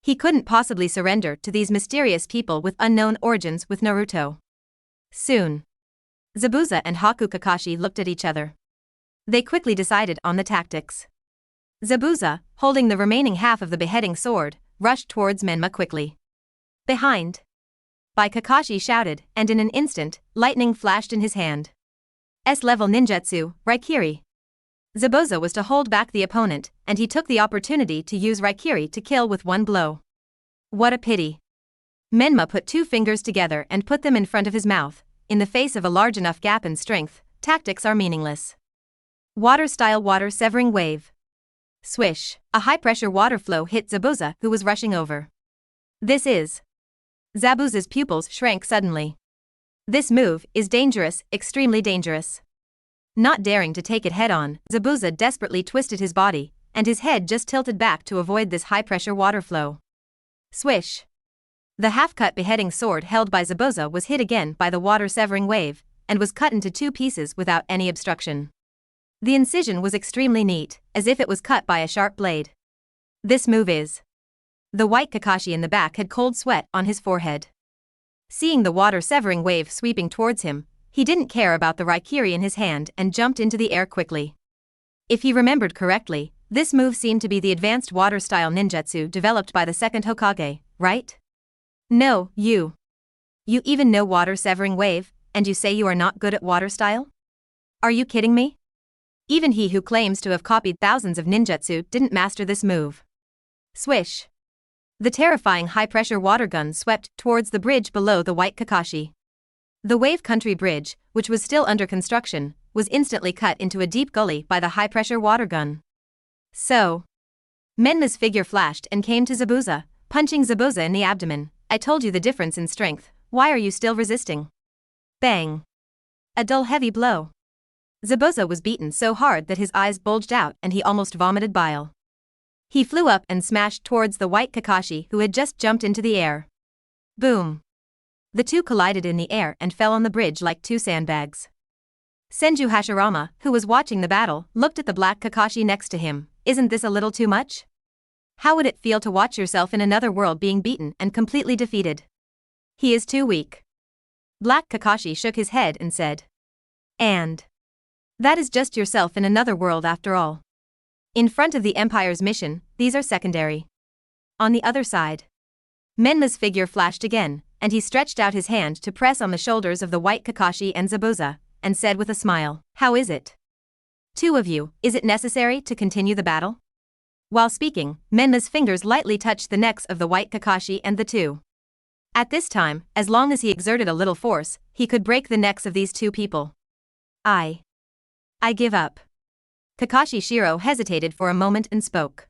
He couldn't possibly surrender to these mysterious people with unknown origins with Naruto. Soon. Zabuza and Haku Kakashi looked at each other. They quickly decided on the tactics. Zabuza, holding the remaining half of the beheading sword, rushed towards Menma quickly. Behind. By Kakashi shouted, and in an instant, lightning flashed in his hand. S-level ninjutsu, Raikiri. Zabuza was to hold back the opponent, and he took the opportunity to use Raikiri to kill with one blow. What a pity. Menma put two fingers together and put them in front of his mouth. In the face of a large enough gap in strength, tactics are meaningless. Water-style water-severing wave. Swish, a high-pressure water flow hit Zabuza, who was rushing over. This is. Zabuza's pupils shrank suddenly. This move is dangerous, extremely dangerous. Not daring to take it head-on, Zabuza desperately twisted his body, and his head just tilted back to avoid this high-pressure water flow. Swish. The half-cut beheading sword held by Zabuza was hit again by the water-severing wave, and was cut into two pieces without any obstruction. The incision was extremely neat, as if it was cut by a sharp blade. This move is. The white Kakashi in the back had cold sweat on his forehead. Seeing the water-severing wave sweeping towards him, he didn't care about the Raikiri in his hand and jumped into the air quickly. If he remembered correctly, this move seemed to be the advanced water-style ninjutsu developed by the second Hokage, right? No, you. You even know water-severing wave, and you say you are not good at water-style? Are you kidding me? Even he who claims to have copied thousands of ninjutsu didn't master this move. Swish. The terrifying high-pressure water gun swept towards the bridge below the white Kakashi. The Wave Country Bridge, which was still under construction, was instantly cut into a deep gully by the high-pressure water gun. So. Menma's figure flashed and came to Zabuza, punching Zabuza in the abdomen. I told you the difference in strength, why are you still resisting? Bang. A dull heavy blow. Zabuza was beaten so hard that his eyes bulged out and he almost vomited bile. He flew up and smashed towards the white Kakashi who had just jumped into the air. Boom. The two collided in the air and fell on the bridge like two sandbags. Senju Hashirama, who was watching the battle, looked at the black Kakashi next to him. Isn't this a little too much? How would it feel to watch yourself in another world being beaten and completely defeated? He is too weak. Black Kakashi shook his head and said. And. That is just yourself in another world after all. In front of the Empire's mission, these are secondary. On the other side. Menma's figure flashed again, and he stretched out his hand to press on the shoulders of the white Kakashi and Zabuza, and said with a smile, how is it? Two of you, is it necessary to continue the battle? While speaking, Menma's fingers lightly touched the necks of the white Kakashi and the two. At this time, as long as he exerted a little force, he could break the necks of these two people. I give up. Kakashi Shiro hesitated for a moment and spoke.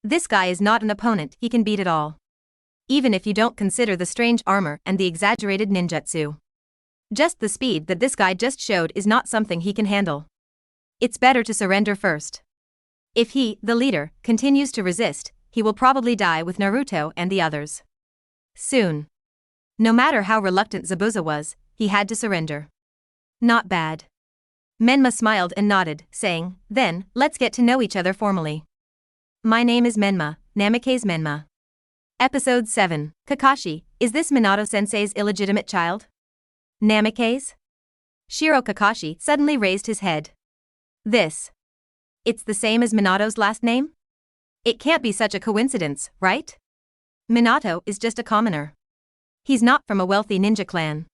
This guy is not an opponent he can beat at all. Even if you don't consider the strange armor and the exaggerated ninjutsu. Just the speed that this guy just showed is not something he can handle. It's better to surrender first. If he, the leader, continues to resist, he will probably die with Naruto and the others. Soon. No matter how reluctant Zabuza was, he had to surrender. Not bad. Menma smiled and nodded, saying, then, let's get to know each other formally. My name is Menma, Namikaze Menma. Episode 7, Kakashi, is this Minato-sensei's illegitimate child? Namikaze? Shiro Kakashi suddenly raised his head. It's the same as Minato's last name? It can't be such a coincidence, right? Minato is just a commoner. He's not from a wealthy ninja clan.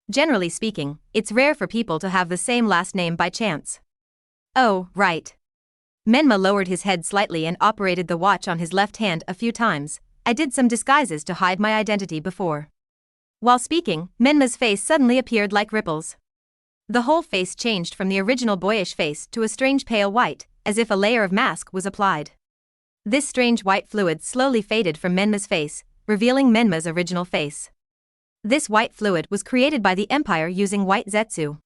Generally speaking, it's rare for people to have the same last name by chance. Oh, right. Menma lowered his head slightly and operated the watch on his left hand a few times. I did some disguises to hide my identity before. While speaking, Menma's face suddenly appeared like ripples. The whole face changed from the original boyish face to a strange pale white, as if a layer of mask was applied. This strange white fluid slowly faded from Menma's face, revealing Menma's original face. This white fluid was created by the Empire using white zetsu.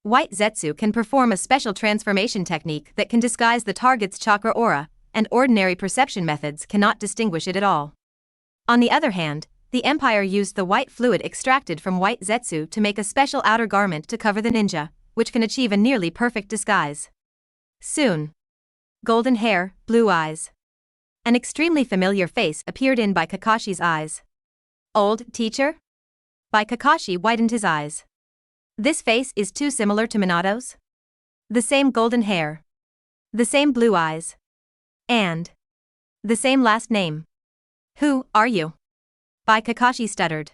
White zetsu can perform a special transformation technique that can disguise the target's chakra aura, and ordinary perception methods cannot distinguish it at all. On the other hand, the Empire used the white fluid extracted from white zetsu to make a special outer garment to cover the ninja, which can achieve a nearly perfect disguise. Soon. Golden hair, blue eyes. An extremely familiar face appeared by Kakashi's eyes. Old teacher? Kakashi widened his eyes. This face is too similar to Minato's? The same golden hair. The same blue eyes. And the same last name. Who are you? Kakashi stuttered.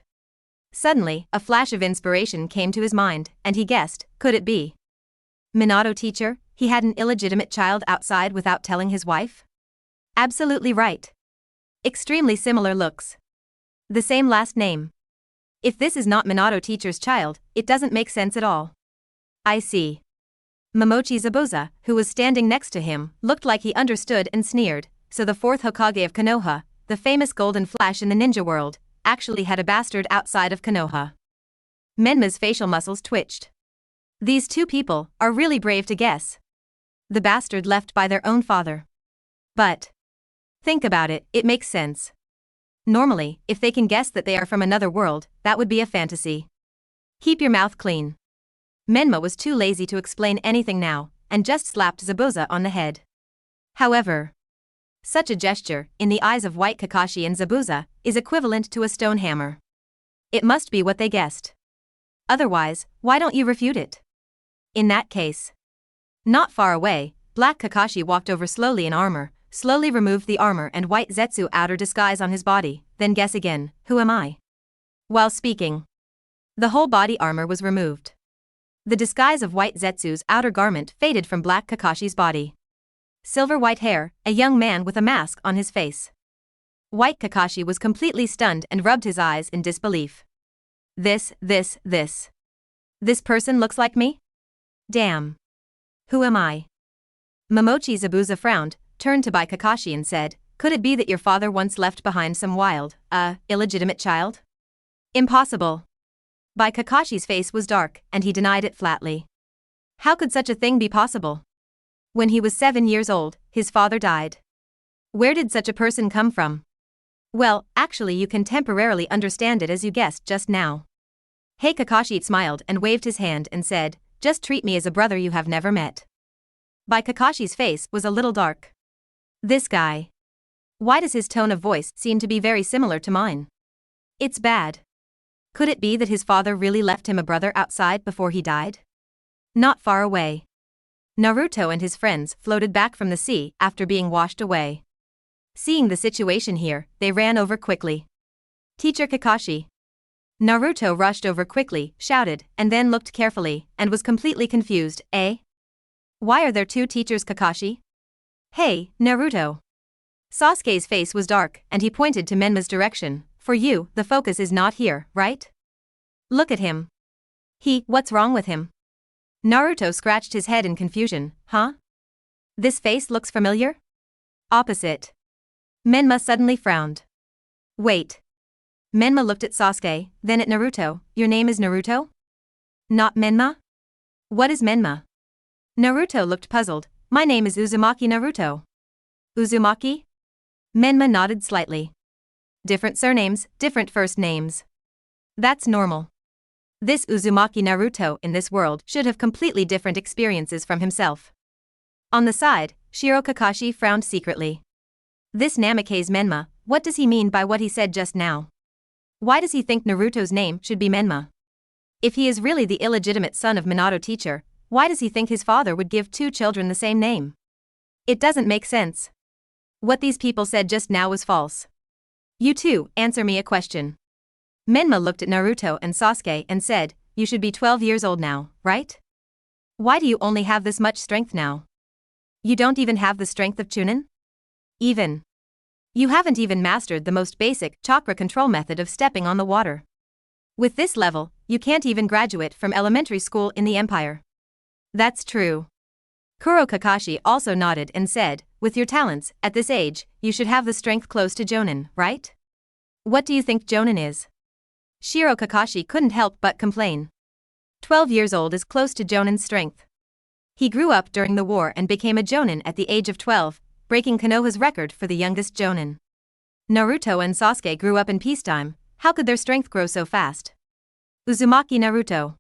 Suddenly, a flash of inspiration came to his mind, and he guessed, could it be Minato teacher? He had an illegitimate child outside without telling his wife? Absolutely right. Extremely similar looks. The same last name. If this is not Minato teacher's child, it doesn't make sense at all. I see. Momochi Zabuza, who was standing next to him, looked like he understood and sneered, so the fourth Hokage of Konoha, the famous Golden Flash in the ninja world, actually had a bastard outside of Konoha. Menma's facial muscles twitched. These two people are really brave to guess. The bastard left by their own father. But think about it, it makes sense. Normally, if they can guess that they are from another world, that would be a fantasy. Keep your mouth clean. Menma was too lazy to explain anything now, and just slapped Zabuza on the head. However, such a gesture, in the eyes of White Kakashi and Zabuza, is equivalent to a stone hammer. It must be what they guessed. Otherwise, why don't you refute it? In that case. Not far away, Black Kakashi walked over slowly in armor, slowly removed the armor and white zetsu outer disguise on his body, then guess again, who am I? While speaking, the whole body armor was removed. The disguise of white zetsu's outer garment faded from Black Kakashi's body. Silver white hair, a young man with a mask on his face. White Kakashi was completely stunned and rubbed his eyes in disbelief. This person looks like me? Damn. Who am I? Momochi Zabuza frowned, turned to Kakashi and said, could it be that your father once left behind some wild, illegitimate child? Impossible. Kakashi's face was dark, and he denied it flatly. How could such a thing be possible? When he was 7 years old, his father died. Where did such a person come from? Well, actually you can temporarily understand it as you guessed just now. Hey, Kakashi smiled and waved his hand and said, just treat me as a brother you have never met. Kakashi's face was a little dark. This guy. Why does his tone of voice seem to be very similar to mine? It's bad. Could it be that his father really left him a brother outside before he died? Not far away. Naruto and his friends floated back from the sea after being washed away. Seeing the situation here, they ran over quickly. Teacher Kakashi. Naruto rushed over quickly, shouted, and then looked carefully, and was completely confused, eh? Why are there two teachers Kakashi? Hey, Naruto. Sasuke's face was dark, and he pointed to Menma's direction. For you, the focus is not here, right? Look at him. What's wrong with him? Naruto scratched his head in confusion, huh? This face looks familiar? Opposite. Menma suddenly frowned. Wait. Menma looked at Sasuke, then at Naruto. Your name is Naruto? Not Menma? What is Menma? Naruto looked puzzled. My name is Uzumaki Naruto. Uzumaki? Menma nodded slightly. Different surnames, different first names. That's normal. This Uzumaki Naruto in this world should have completely different experiences from himself. On the side, Shiro Kakashi frowned secretly. This Namikaze Menma, what does he mean by what he said just now? Why does he think Naruto's name should be Menma? If he is really the illegitimate son of Minato teacher, why does he think his father would give two children the same name? It doesn't make sense. What these people said just now was false. You two, answer me a question. Menma looked at Naruto and Sasuke and said, you should be 12 years old now, right? Why do you only have this much strength now? You don't even have the strength of Chunin? Even. You haven't even mastered the most basic chakra control method of stepping on the water. With this level, you can't even graduate from elementary school in the Empire. That's true. Kuro Kakashi also nodded and said, with your talents, at this age, you should have the strength close to Jonin, right? What do you think Jonin is? Shiro Kakashi couldn't help but complain. 12 years old is close to Jonin's strength. He grew up during the war and became a Jonin at the age of 12, breaking Konoha's record for the youngest Jonin. Naruto and Sasuke grew up in peacetime, how could their strength grow so fast? Uzumaki Naruto.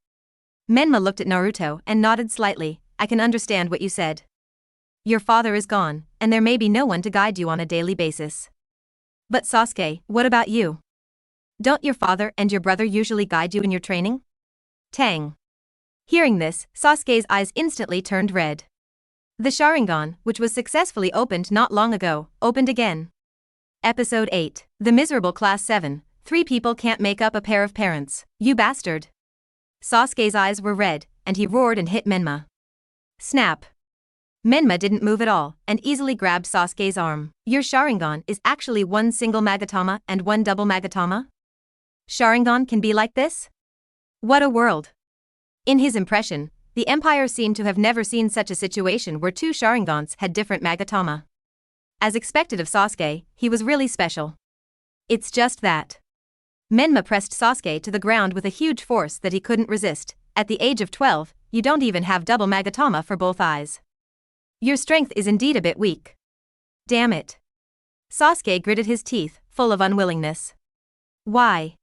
Menma looked at Naruto and nodded slightly, I can understand what you said. Your father is gone, and there may be no one to guide you on a daily basis. But Sasuke, what about you? Don't your father and your brother usually guide you in your training? Tang. Hearing this, Sasuke's eyes instantly turned red. The Sharingan, which was successfully opened not long ago, opened again. Episode 8. The Miserable Class 7. 3 people can't make up a pair of parents, you bastard. Sasuke's eyes were red, and he roared and hit Menma. Snap. Menma didn't move at all, and easily grabbed Sasuke's arm. Your Sharingan is actually one single Magatama and one double Magatama? Sharingan can be like this? What a world. In his impression, the Empire seemed to have never seen such a situation where 2 Sharingans had different Magatama. As expected of Sasuke, he was really special. It's just that. Menma pressed Sasuke to the ground with a huge force that he couldn't resist. At the age of 12, you don't even have double Magatama for both eyes. Your strength is indeed a bit weak. Damn it. Sasuke gritted his teeth, full of unwillingness. Why?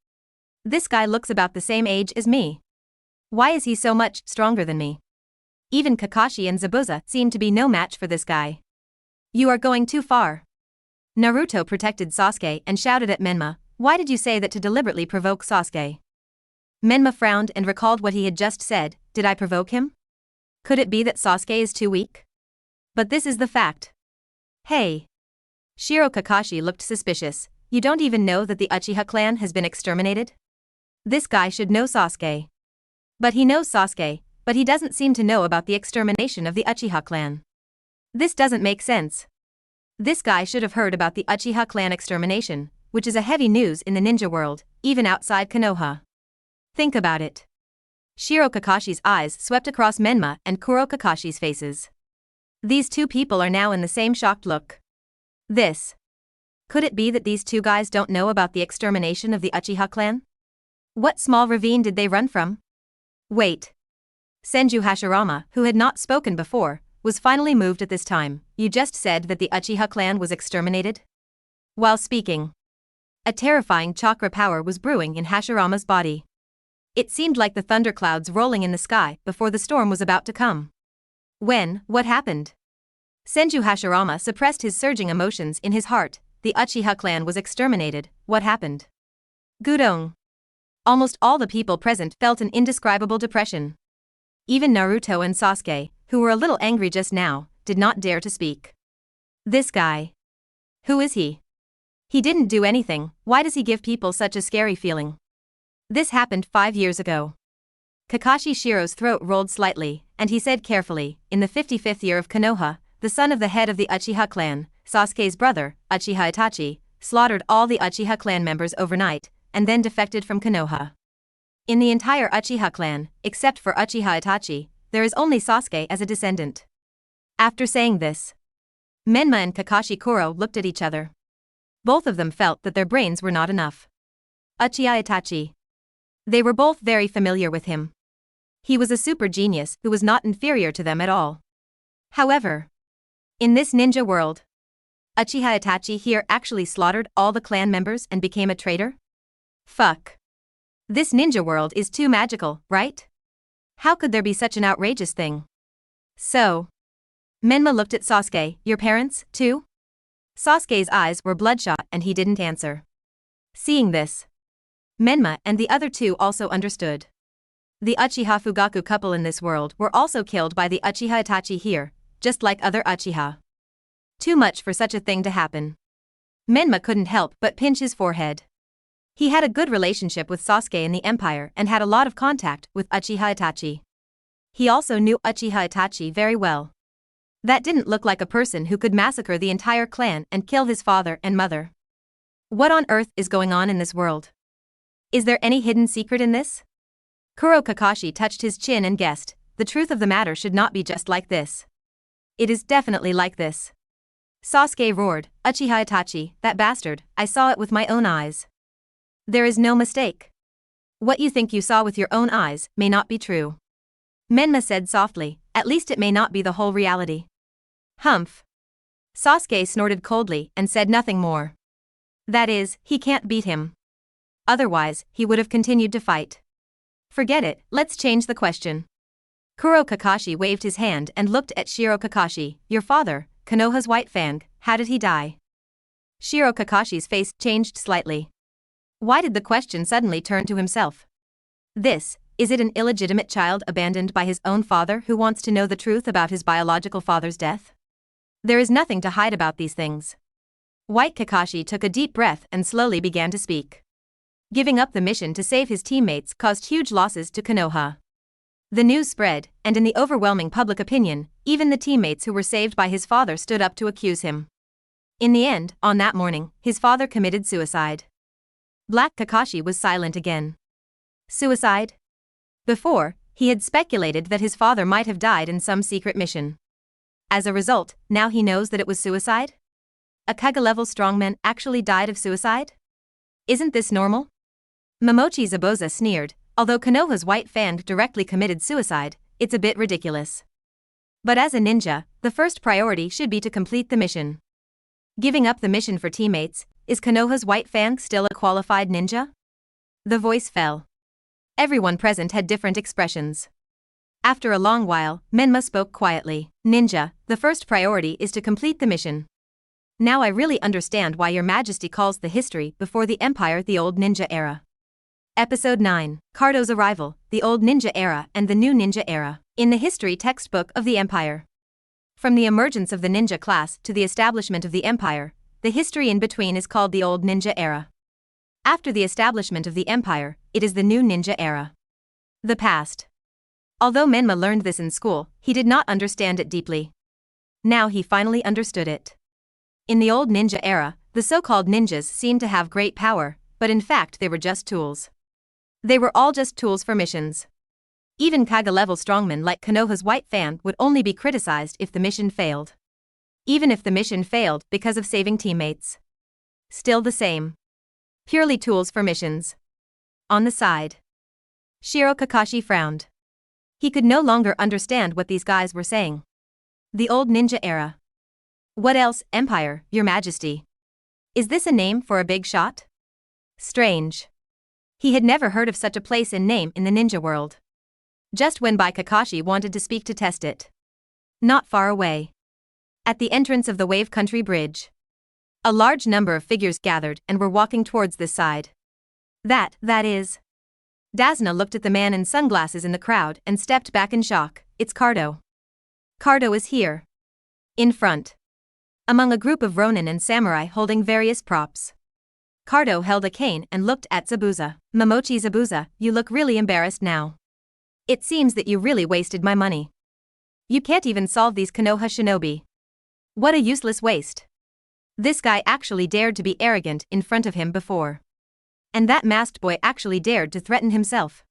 This guy looks about the same age as me. Why is he so much stronger than me? Even Kakashi and Zabuza seem to be no match for this guy. You are going too far. Naruto protected Sasuke and shouted at Menma, why did you say that to deliberately provoke Sasuke? Menma frowned and recalled what he had just said, did I provoke him? Could it be that Sasuke is too weak? But this is the fact. Hey. Shiro Kakashi looked suspicious, you don't even know that the Uchiha clan has been exterminated? This guy should know Sasuke. But he knows Sasuke, but he doesn't seem to know about the extermination of the Uchiha clan. This doesn't make sense. This guy should have heard about the Uchiha clan extermination, which is a heavy news in the ninja world, even outside Konoha. Think about it. Shiro Kakashi's eyes swept across Menma and Kuro Kakashi's faces. These 2 people are now in the same shocked look. This. Could it be that these 2 guys don't know about the extermination of the Uchiha clan? What small ravine did they run from? Wait. Senju Hashirama, who had not spoken before, was finally moved at this time. You just said that the Uchiha clan was exterminated? While speaking, a terrifying chakra power was brewing in Hashirama's body. It seemed like the thunderclouds rolling in the sky before the storm was about to come. What happened? Senju Hashirama suppressed his surging emotions in his heart. The Uchiha clan was exterminated. What happened? Gudong. Almost all the people present felt an indescribable depression. Even Naruto and Sasuke, who were a little angry just now, did not dare to speak. This guy. Who is he? He didn't do anything, why does he give people such a scary feeling? This happened 5 years ago. Kakashi Shiro's throat rolled slightly, and he said carefully, in the 55th year of Konoha, the son of the head of the Uchiha clan, Sasuke's brother, Uchiha Itachi, slaughtered all the Uchiha clan members overnight, and then defected from Konoha. In the entire Uchiha clan, except for Uchiha Itachi, there is only Sasuke as a descendant. After saying this, Menma and Kakashi Kuro looked at each other. Both of them felt that their brains were not enough. Uchiha Itachi. They were both very familiar with him. He was a super genius who was not inferior to them at all. However, in this ninja world, Uchiha Itachi here actually slaughtered all the clan members and became a traitor? Fuck. This ninja world is too magical, right? How could there be such an outrageous thing? So. Menma looked at Sasuke, your parents, too? Sasuke's eyes were bloodshot and he didn't answer. Seeing this, Menma and the other two also understood. The Uchiha Fugaku couple in this world were also killed by the Uchiha Itachi here, just like other Uchiha. Too much for such a thing to happen. Menma couldn't help but pinch his forehead. He had a good relationship with Sasuke in the Empire and had a lot of contact with Uchiha Itachi. He also knew Uchiha Itachi very well. That didn't look like a person who could massacre the entire clan and kill his father and mother. What on earth is going on in this world? Is there any hidden secret in this? Kuro Kakashi touched his chin and guessed, the truth of the matter should not be just like this. It is definitely like this. Sasuke roared, Uchiha Itachi, that bastard, I saw it with my own eyes. There is no mistake. What you think you saw with your own eyes may not be true. Menma said softly, at least it may not be the whole reality. Humph. Sasuke snorted coldly and said nothing more. That is, he can't beat him. Otherwise, he would have continued to fight. Forget it, let's change the question. Kuro Kakashi waved his hand and looked at Shiro Kakashi, your father, Konoha's White Fang, how did he die? Shiro Kakashi's face changed slightly. Why did the question suddenly turn to himself? Is it an illegitimate child abandoned by his own father who wants to know the truth about his biological father's death? There is nothing to hide about these things. White Kakashi took a deep breath and slowly began to speak. Giving up the mission to save his teammates caused huge losses to Konoha. The news spread, and in the overwhelming public opinion, even the teammates who were saved by his father stood up to accuse him. In the end, on that morning, his father committed suicide. Black Kakashi was silent again. Suicide? Before, he had speculated that his father might have died in some secret mission. As a result, now he knows that it was suicide? A Kage-level strongman actually died of suicide? Isn't this normal? Momochi Zabuza sneered, although Konoha's White Fang directly committed suicide, it's a bit ridiculous. But as a ninja, the first priority should be to complete the mission. Giving up the mission for teammates, is Konoha's White Fang still a qualified ninja? The voice fell. Everyone present had different expressions. After a long while, Menma spoke quietly, Ninja, the first priority is to complete the mission. Now I really understand why your majesty calls the history before the empire the old ninja era. Episode 9, Cardo's Arrival, the old ninja era and the new ninja era, in the history textbook of the empire. From the emergence of the ninja class to the establishment of the empire, the history in between is called the old ninja era. After the establishment of the empire, it is the new ninja era. The past. Although Menma learned this in school, he did not understand it deeply. Now he finally understood it. In the old ninja era, the so-called ninjas seemed to have great power, but in fact they were just tools. They were all just tools for missions. Even Kage-level strongmen like Konoha's White Fang would only be criticized if the mission failed. Even if the mission failed because of saving teammates. Still the same. Purely tools for missions. On the side. Shiro Kakashi frowned. He could no longer understand what these guys were saying. The old ninja era. What else, Empire, Your Majesty? Is this a name for a big shot? Strange. He had never heard of such a place and name in the ninja world. Just when Kakashi wanted to speak to test it. Not far away. At the entrance of the Wave Country Bridge. A large number of figures gathered and were walking towards this side. That is. Dasna looked at the man in sunglasses in the crowd and stepped back in shock. It's Cardo. Cardo is here. In front. Among a group of ronin and samurai holding various props. Cardo held a cane and looked at Zabuza. Momochi Zabuza, you look really embarrassed now. It seems that you really wasted my money. You can't even solve these Konoha shinobi. What a useless waste. This guy actually dared to be arrogant in front of him before. And that masked boy actually dared to threaten himself.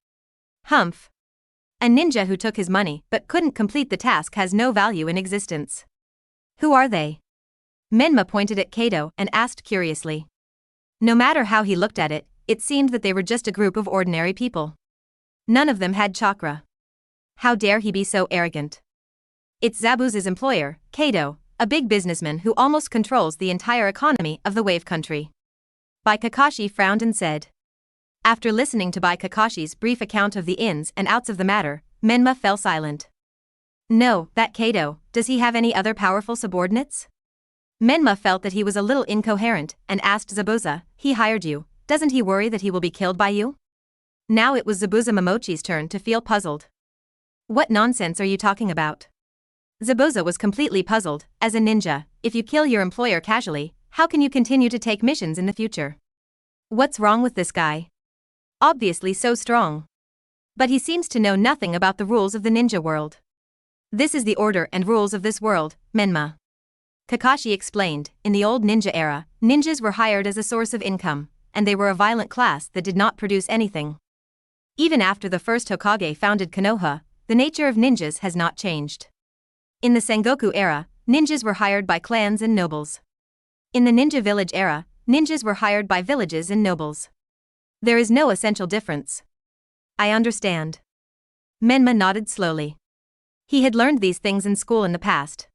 Humph. A ninja who took his money but couldn't complete the task has no value in existence. Who are they? Menma pointed at Kato and asked curiously. No matter how he looked at it, it seemed that they were just a group of ordinary people. None of them had chakra. How dare he be so arrogant? It's Zabuza's employer, Kato, a big businessman who almost controls the entire economy of the Wave Country. Kakashi frowned and said. After listening to Kakashi's brief account of the ins and outs of the matter, Menma fell silent. No, that Kato, does he have any other powerful subordinates? Menma felt that he was a little incoherent and asked Zabuza, he hired you, doesn't he worry that he will be killed by you? Now it was Zabuza Momochi's turn to feel puzzled. What nonsense are you talking about? Zabuza was completely puzzled. As a ninja, if you kill your employer casually, how can you continue to take missions in the future? What's wrong with this guy? Obviously so strong. But he seems to know nothing about the rules of the ninja world. This is the order and rules of this world, Menma. Kakashi explained, in the old ninja era, ninjas were hired as a source of income, and they were a violent class that did not produce anything. Even after the first Hokage founded Konoha, the nature of ninjas has not changed. In the Sengoku era, ninjas were hired by clans and nobles. In the Ninja Village era, ninjas were hired by villages and nobles. There is no essential difference. I understand. Menma nodded slowly. He had learned these things in school in the past.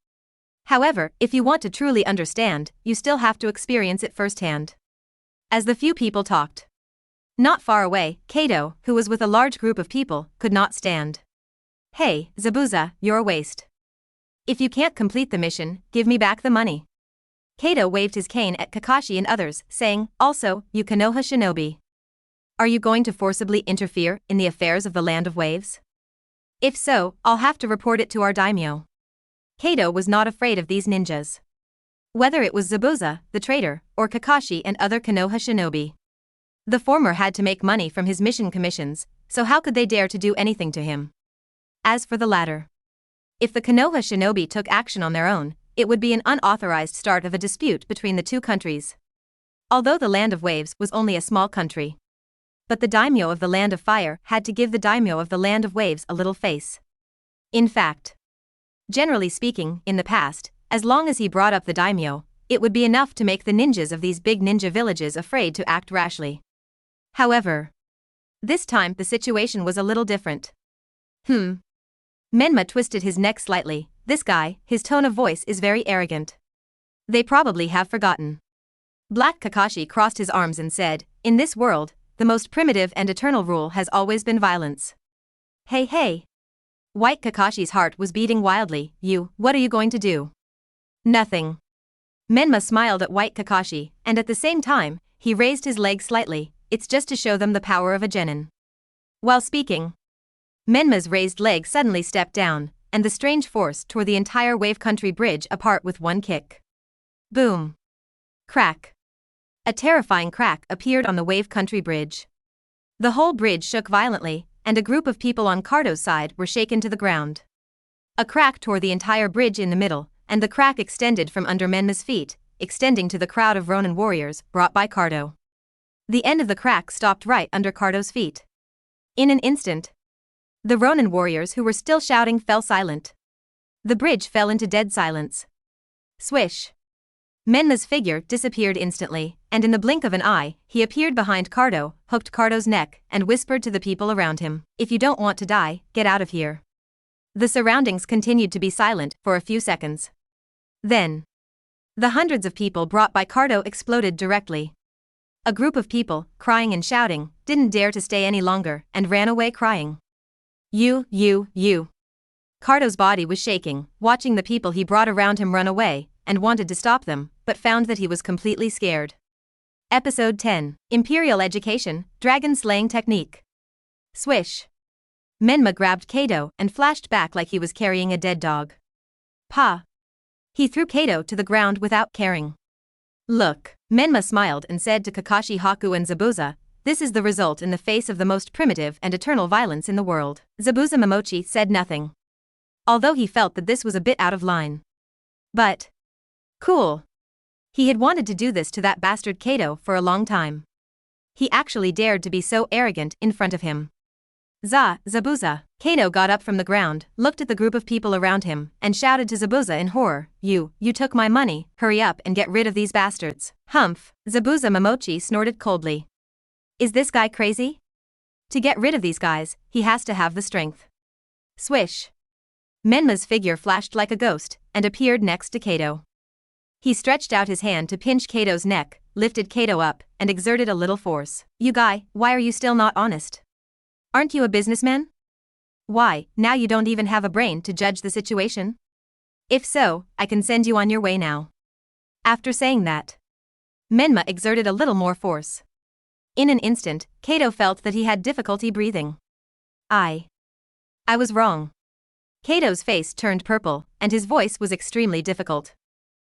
However, if you want to truly understand, you still have to experience it firsthand. As the few people talked. Not far away, Kato, who was with a large group of people, could not stand. Hey, Zabuza, you're a waste. If you can't complete the mission, give me back the money. Kato waved his cane at Kakashi and others, saying, also, you Konoha shinobi. Are you going to forcibly interfere in the affairs of the Land of Waves? If so, I'll have to report it to our daimyo. Kato was not afraid of these ninjas. Whether it was Zabuza, the traitor, or Kakashi and other Konoha shinobi. The former had to make money from his mission commissions, so how could they dare to do anything to him? As for the latter, if the Konoha shinobi took action on their own, it would be an unauthorized start of a dispute between the two countries. Although the Land of Waves was only a small country. But the daimyo of the Land of Fire had to give the daimyo of the Land of Waves a little face. In fact, generally speaking, in the past, as long as he brought up the daimyo, it would be enough to make the ninjas of these big ninja villages afraid to act rashly. However, this time the situation was a little different. Menma twisted his neck slightly. This guy, his tone of voice is very arrogant. They probably have forgotten. Black Kakashi crossed his arms and said, in this world, the most primitive and eternal rule has always been violence. Hey. White Kakashi's heart was beating wildly. What are you going to do? Nothing. Menma smiled at White Kakashi, and at the same time, he raised his leg slightly. It's just to show them the power of a genin. While speaking, Menma's raised leg suddenly stepped down, and the strange force tore the entire Wave Country bridge apart with one kick. Boom. Crack. A terrifying crack appeared on the Wave Country bridge. The whole bridge shook violently, and a group of people on Cardo's side were shaken to the ground. A crack tore the entire bridge in the middle, and the crack extended from under Menma's feet, extending to the crowd of Ronin warriors brought by Cardo. The end of the crack stopped right under Cardo's feet. In an instant, the Ronin warriors who were still shouting fell silent. The bridge fell into dead silence. Swish. Menma's figure disappeared instantly, and in the blink of an eye, he appeared behind Cardo, hooked Cardo's neck, and whispered to the people around him, if you don't want to die, get out of here. The surroundings continued to be silent for a few seconds. Then, the hundreds of people brought by Cardo exploded directly. A group of people, crying and shouting, didn't dare to stay any longer, and ran away crying. You. Cardo's body was shaking, watching the people he brought around him run away, and wanted to stop them, but found that he was completely scared. Episode 10, Imperial Education, Dragon Slaying Technique. Swish. Menma grabbed Kato and flashed back like he was carrying a dead dog. Pa. He threw Kato to the ground without caring. Look, Menma smiled and said to Kakashi, Haku and Zabuza, this is the result in the face of the most primitive and eternal violence in the world. Zabuza Momochi said nothing. Although he felt that this was a bit out of line. But cool. He had wanted to do this to that bastard Kato for a long time. He actually dared to be so arrogant in front of him. Zabuza. Kato got up from the ground, looked at the group of people around him, and shouted to Zabuza in horror, You took my money, hurry up and get rid of these bastards. Humph. Zabuza Momochi snorted coldly. Is this guy crazy? To get rid of these guys, he has to have the strength. Swish. Menma's figure flashed like a ghost, and appeared next to Kato. He stretched out his hand to pinch Kato's neck, lifted Kato up, and exerted a little force. You guy, why are you still not honest? Aren't you a businessman? Why, now you don't even have a brain to judge the situation? If so, I can send you on your way now. After saying that, Menma exerted a little more force. In an instant, Kato felt that he had difficulty breathing. I was wrong. Kato's face turned purple, and his voice was extremely difficult.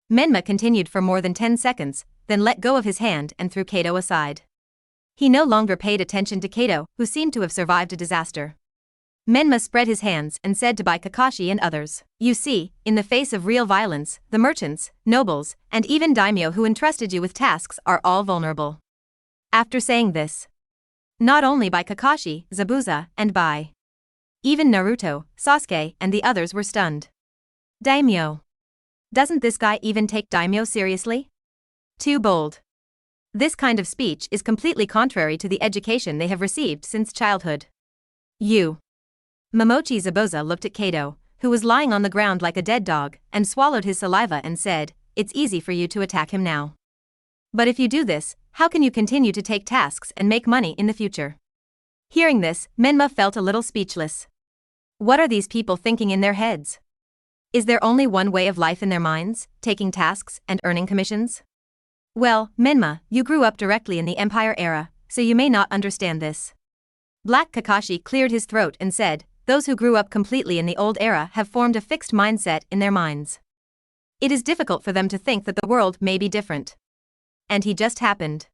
Menma continued for more than 10 seconds, then let go of his hand and threw Kato aside. He no longer paid attention to Kato, who seemed to have survived a disaster. Menma spread his hands and said to Kakashi and others, you see, in the face of real violence, the merchants, nobles, and even daimyo who entrusted you with tasks are all vulnerable. After saying this, not only by Kakashi, Zabuza, and by even Naruto, Sasuke, and the others were stunned. Daimyo. Doesn't this guy even take daimyo seriously? Too bold. This kind of speech is completely contrary to the education they have received since childhood. You. Momochi Zabuza looked at Kato, who was lying on the ground like a dead dog, and swallowed his saliva and said, it's easy for you to attack him now. But if you do this, how can you continue to take tasks and make money in the future? Hearing this, Menma felt a little speechless. What are these people thinking in their heads? Is there only one way of life in their minds, taking tasks and earning commissions? Well, Menma, you grew up directly in the Empire era, so you may not understand this. Black Kakashi cleared his throat and said, those who grew up completely in the old era have formed a fixed mindset in their minds. It is difficult for them to think that the world may be different. And he just happened.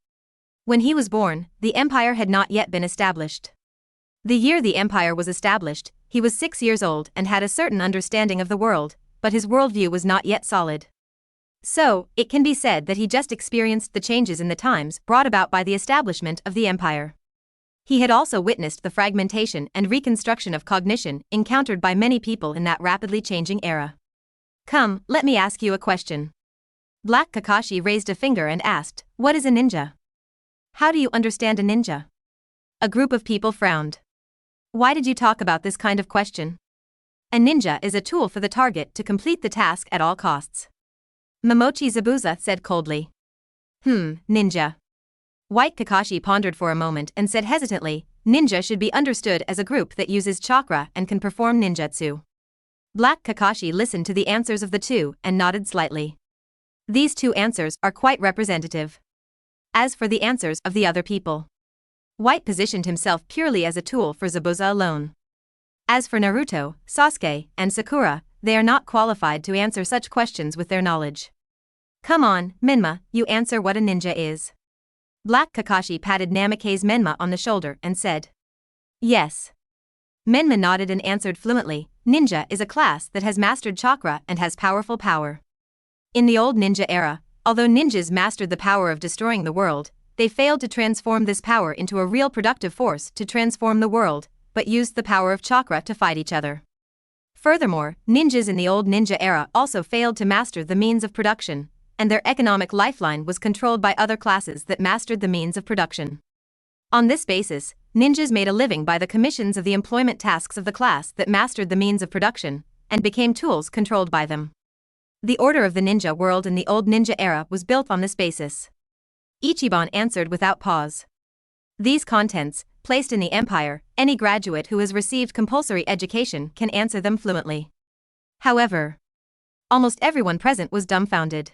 When he was born, the empire had not yet been established. The year the empire was established, he was 6 years old and had a certain understanding of the world, but his worldview was not yet solid. So, it can be said that he just experienced the changes in the times brought about by the establishment of the empire. He had also witnessed the fragmentation and reconstruction of cognition encountered by many people in that rapidly changing era. Come, let me ask you a question. Black Kakashi raised a finger and asked, what is a ninja? How do you understand a ninja? A group of people frowned. Why did you talk about this kind of question? A ninja is a tool for the target to complete the task at all costs. Momochi Zabuza said coldly. Ninja. White Kakashi pondered for a moment and said hesitantly, ninja should be understood as a group that uses chakra and can perform ninjutsu. Black Kakashi listened to the answers of the two and nodded slightly. These two answers are quite representative. As for the answers of the other people, White positioned himself purely as a tool for Zabuza alone. As for Naruto, Sasuke, and Sakura, they are not qualified to answer such questions with their knowledge. Come on, Menma, you answer what a ninja is. Black Kakashi patted Namake's Menma on the shoulder and said. Yes. Menma nodded and answered fluently, ninja is a class that has mastered chakra and has powerful power. In the old ninja era, although ninjas mastered the power of destroying the world, they failed to transform this power into a real productive force to transform the world, but used the power of chakra to fight each other. Furthermore, ninjas in the old ninja era also failed to master the means of production, and their economic lifeline was controlled by other classes that mastered the means of production. On this basis, ninjas made a living by the commissions of the employment tasks of the class that mastered the means of production, and became tools controlled by them. The order of the ninja world in the old ninja era was built on this basis. Ichiban answered without pause. These contents, placed in the empire, any graduate who has received compulsory education can answer them fluently. However, almost everyone present was dumbfounded.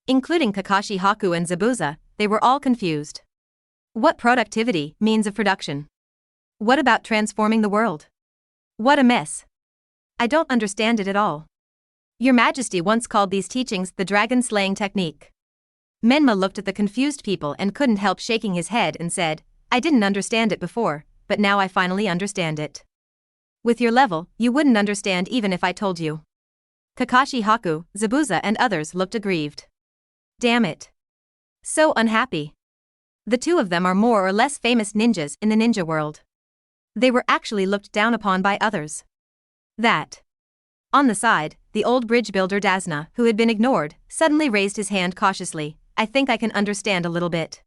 Including Kakashi Haku and Zabuza, they were all confused. What productivity, means of production? What about transforming the world? What a mess. I don't understand it at all. Your Majesty once called these teachings the dragon-slaying technique. Menma looked at the confused people and couldn't help shaking his head and said, I didn't understand it before, but now I finally understand it. With your level, you wouldn't understand even if I told you. Kakashi Haku, Zabuza and others looked aggrieved. Damn it. So unhappy. The two of them are more or less famous ninjas in the ninja world. They were actually looked down upon by others. That. On the side, the old bridge builder Dasna, who had been ignored, suddenly raised his hand cautiously. I think I can understand a little bit.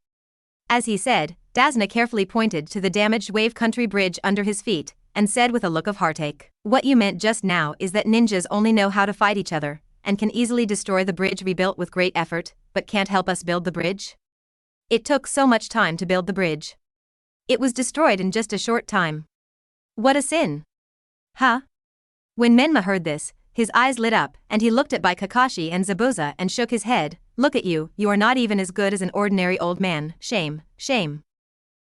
As he said, Dasna carefully pointed to the damaged wave country bridge under his feet, and said with a look of heartache, what you meant just now is that ninjas only know how to fight each other, and can easily destroy the bridge rebuilt with great effort, but can't help us build the bridge? It took so much time to build the bridge. It was destroyed in just a short time. What a sin! Huh? When Menma heard this, his eyes lit up and he looked at by Kakashi and Zabuza and shook his head. Look at you, you are not even as good as an ordinary old man, shame, shame.